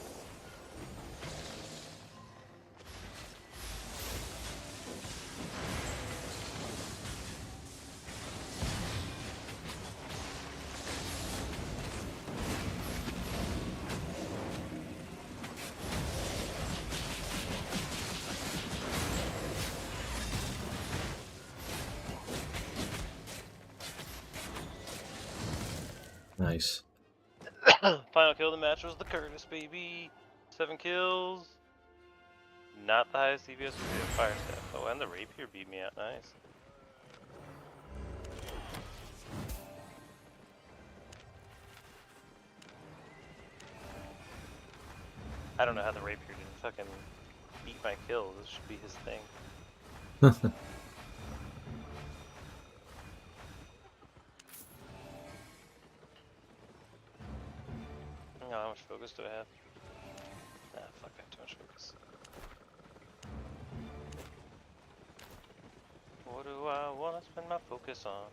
Nice. Final kill of the match was the Curtis, baby. 7 kills. Not the highest DPS with the fire staff. Oh, and the rapier beat me out. Nice. I don't know how the rapier didn't fucking beat my kills. This should be his thing. Oh, how much focus do I have? Nah, fuck, I have too much focus. What do I want to spend my focus on?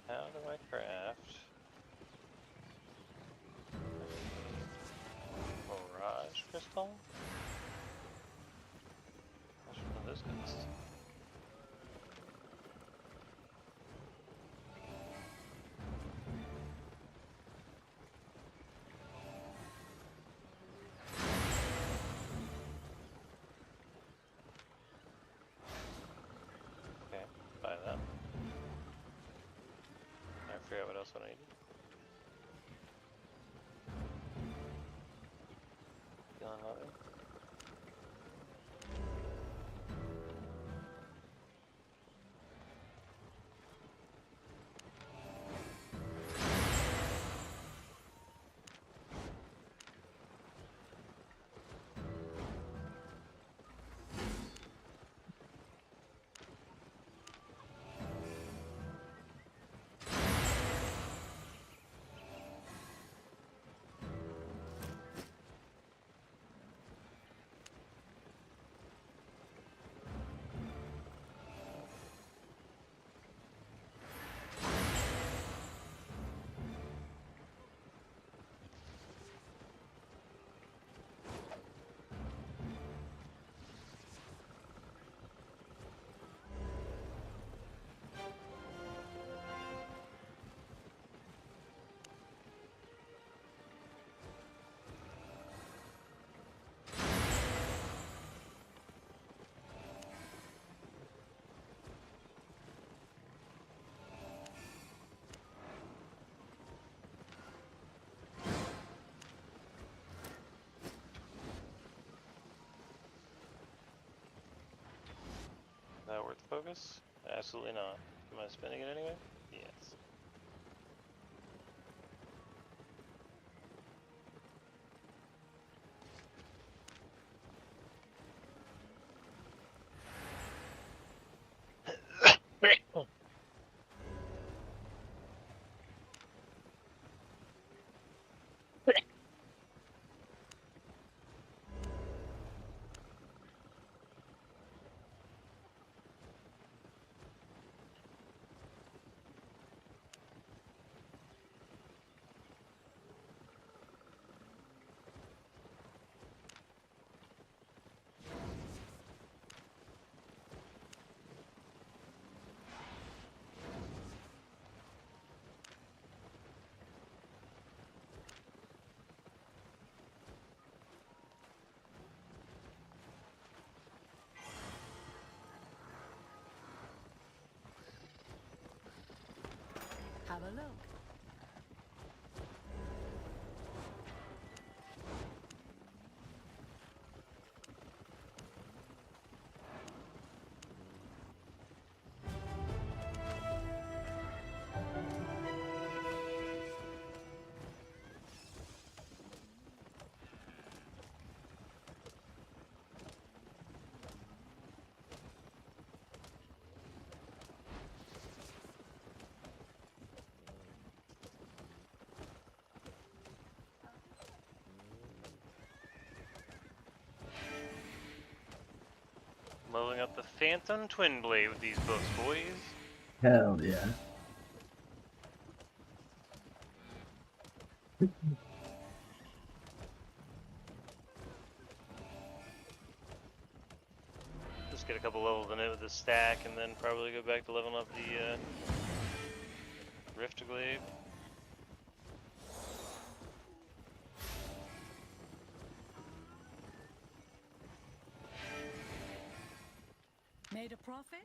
How do I craft? Mirage crystal? Which one of those guys? Okay, buy that. I forgot what else I needed. Feeling lovely. Is that worth focus? Absolutely not. Am I spending it anyway? Yes. Have a look. Leveling up the Phantom Twin Blade with these books, boys. Hell yeah. Just get a couple levels in it with the stack, and then probably go back to leveling up the Rift Glaive. Made a profit?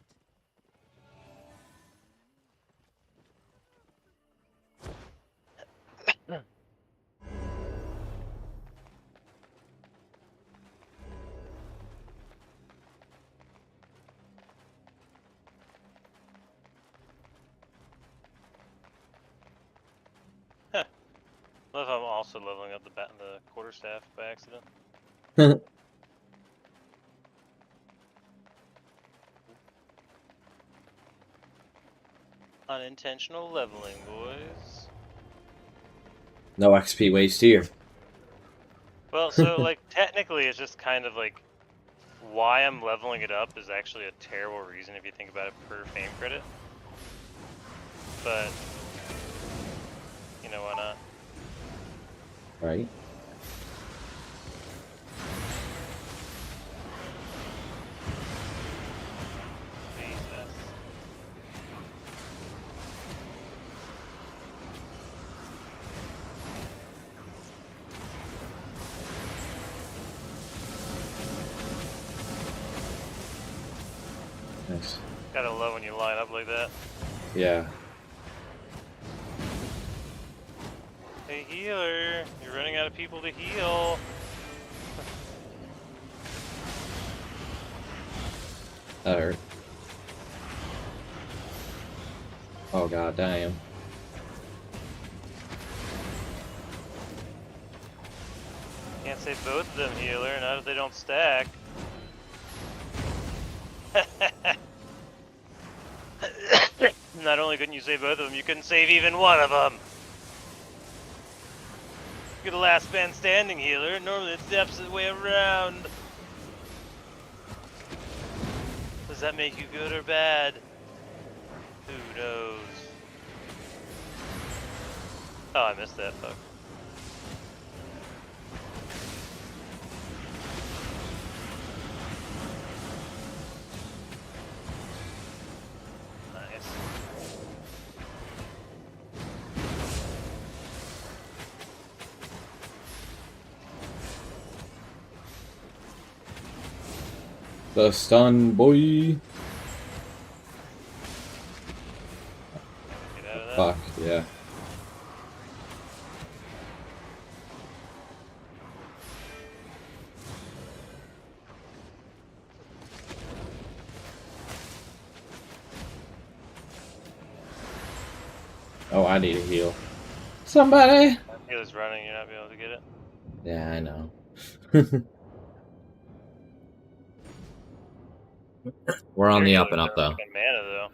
Love how I'm also leveling up the quarterstaff by accident. Unintentional leveling, boys. No XP waste here. Well, so like technically, it's just kind of like why I'm leveling it up is actually a terrible reason if you think about it per fame credit. But you know, why not? Right? Jesus. Nice. Gotta love when you line up like that. Yeah. Hey healer, you're running out of people to heal. That hurt. Oh god damn. Can't save both of them, healer, not if they don't stack. Not only couldn't you save both of them, you couldn't save even one of them. You're the last man standing, healer. Normally it's the opposite way around. Does that make you good or bad? Who knows? Oh, I missed that, fuck. Nice. The stun boy. Get out of that. Fuck, yeah. Oh, I need a heal. Somebody! Healer's running, you're not be able to get it. Yeah, I know. We're on the Your up and healer's up, though. fucking mana, though.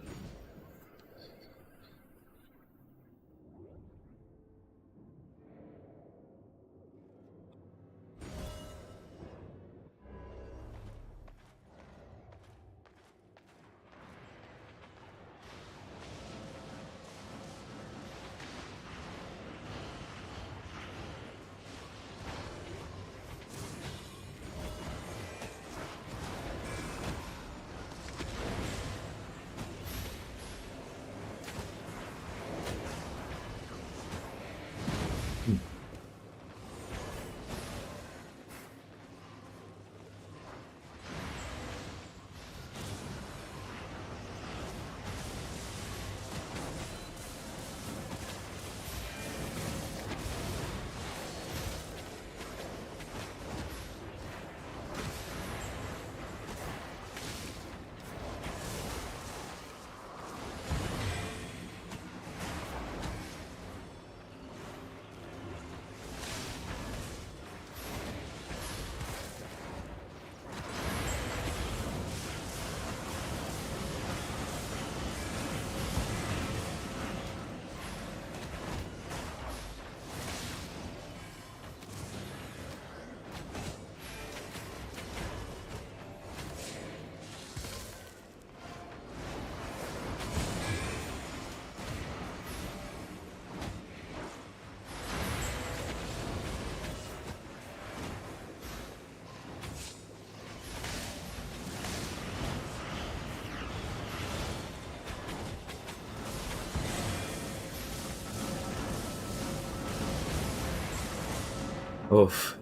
Oof.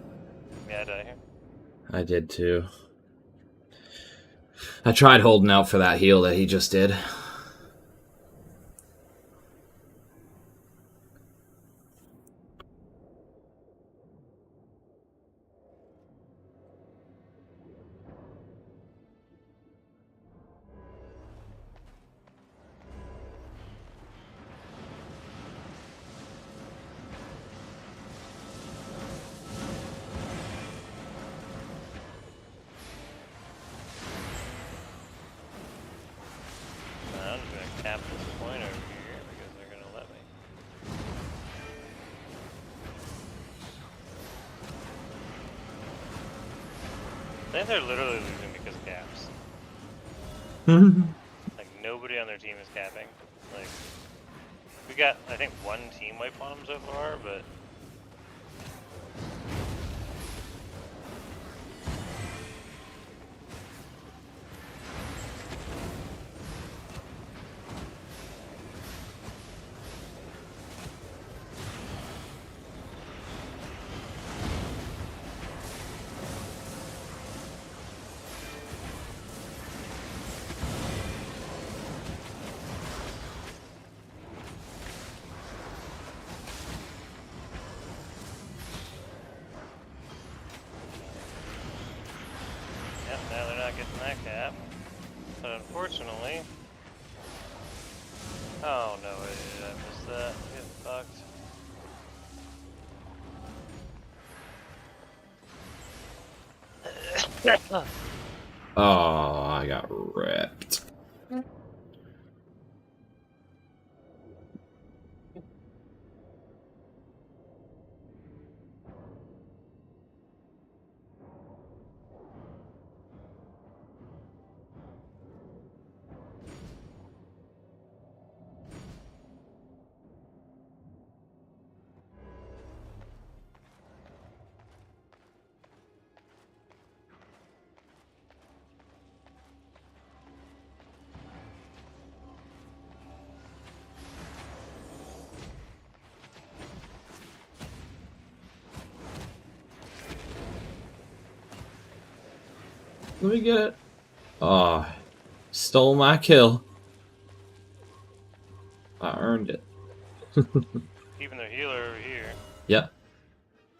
Yeah, I die here. I did too. I tried holding out for that heal that he just did. I'm just gonna cap this point over here because they're gonna let me. I think they're literally losing because of caps. Like nobody on their team is capping. Like we got, I think, one team wipe on them so far, but yeah, now they're not getting that cap. But unfortunately, oh no, I missed that. Get fucked. Oh, I got ripped. Let me get it. Oh, stole my kill. I earned it. Keeping their healer over here. Yep.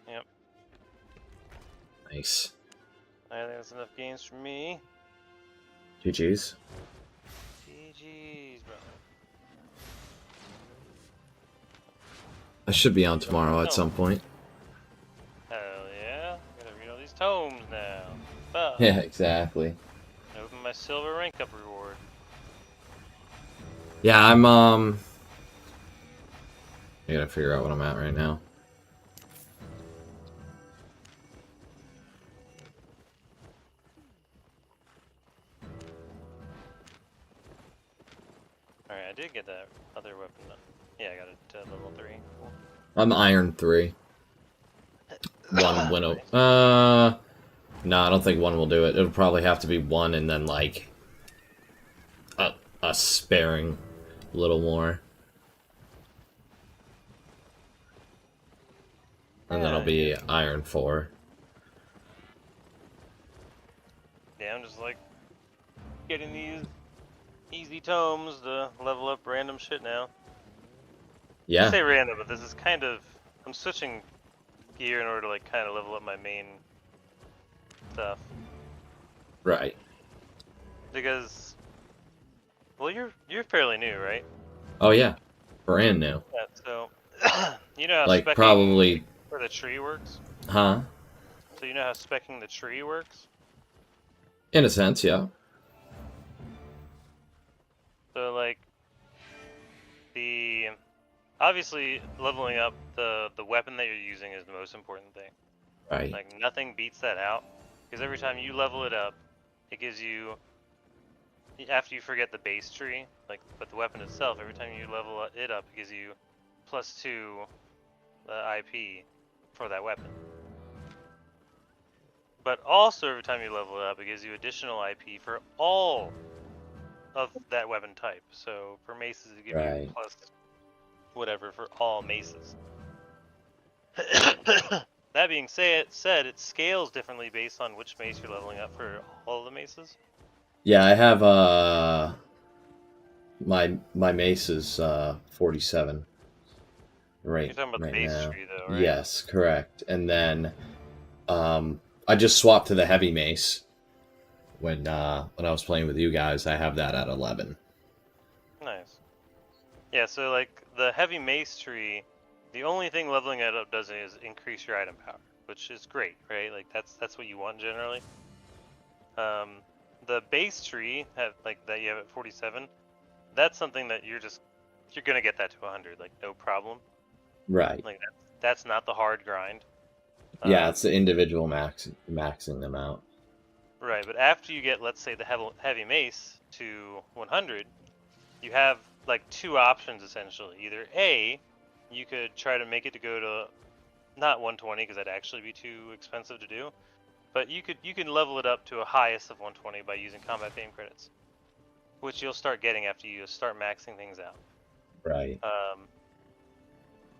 Yep. Nice. I think that's enough gains for me. GG's. GG's, bro. I should be on tomorrow at some point. Hell yeah. Gotta read all these tomes now. Fuck. Yeah, exactly. Open my silver rank up reward. Yeah, I gotta figure out what I'm at right now. Alright, I did get that other weapon done. Yeah, I got it to level 3. Cool. I'm Iron 3. One winnow. No, I don't think one will do it. It'll probably have to be one and then like a sparing little more. And then I'll be Iron 4. Yeah, I'm just like getting these easy tomes to level up random shit now. I Yeah. say random, but this is kind of, I'm switching gear in order to like kind of level up my main stuff. Right. Because, well, you're fairly new, right? Oh yeah. Brand new. Yeah. So, you know how Like specking probably, for the tree works. huh? So you know how specking the tree works. In a sense, yeah. So like, obviously leveling up the weapon that you're using is the most important thing. Right. Like nothing beats that out, because every time you level it up, it gives you, after you forget the base tree, like, but the weapon itself, every time you level it up, it gives you +2 IP for that weapon. But also every time you level it up, it gives you additional IP for all of that weapon type. So for maces, it gives Right. you plus whatever for all maces. that being said, it scales differently based on which mace you're leveling up for all of the maces. Yeah, I have my mace is 47 You're talking about the right base now. tree, though, right? Yes, correct. And then I just swapped to the heavy mace when I was playing with you guys. I have that at 11. Nice. Yeah, so like the heavy mace tree, the only thing leveling it up does is increase your item power, which is great, right? Like that's what you want generally. The base tree that you have at 47, that's something that you're gonna get that to 100, like no problem. Right. Like that's not the hard grind. Yeah, it's the individual maxing them out. Right, but after you get, let's say, the heavy mace to 100, you have like two options essentially. Either A, you could try to make it to go to not 120 because that'd actually be too expensive to do, but you can level it up to a highest of 120 by using combat fame credits, which you'll start getting after you start maxing things out. Right.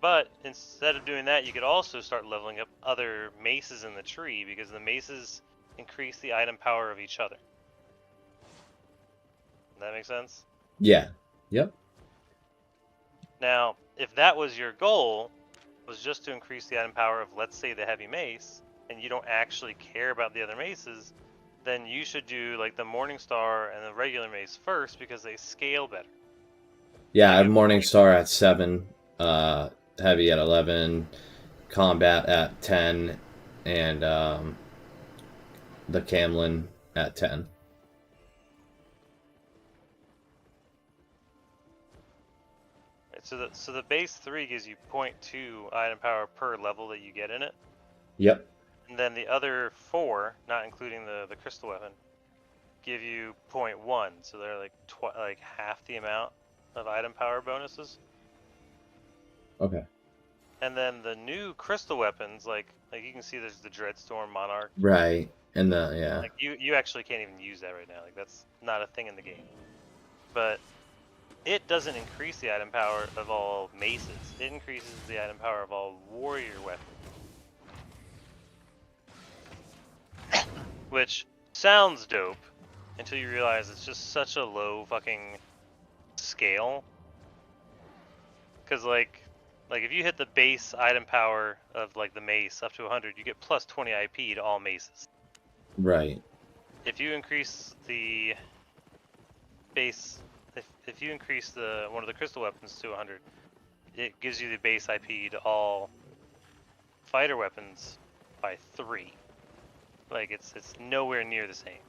But instead of doing that, you could also start leveling up other maces in the tree because the maces increase the item power of each other. Does that make sense? Yeah. Yep. Now, if that was your goal, was just to increase the item power of, let's say, the heavy mace, and you don't actually care about the other maces, then you should do like the Morningstar and the regular mace first because they scale better. Yeah, I have Morningstar at 7, heavy at 11, combat at 10, and the Camlin at 10. So the base 3 gives you 0.2 item power per level that you get in it. Yep. And then the other 4, not including the crystal weapon, give you 0.1. So they're like half the amount of item power bonuses. Okay. And then the new crystal weapons, like you can see, there's the Dreadstorm Monarch. Right. And yeah. Like you actually can't even use that right now. Like that's not a thing in the game. But it doesn't increase the item power of all maces. It increases the item power of all warrior weapons. Which sounds dope until you realize it's just such a low fucking scale. Cause like if you hit the base item power of like the mace up to 100, you get plus 20 IP to all maces. Right. If you increase the base, if you increase one of the crystal weapons to 100, it gives you the base IP to all fighter weapons by 3. Like it's nowhere near the same.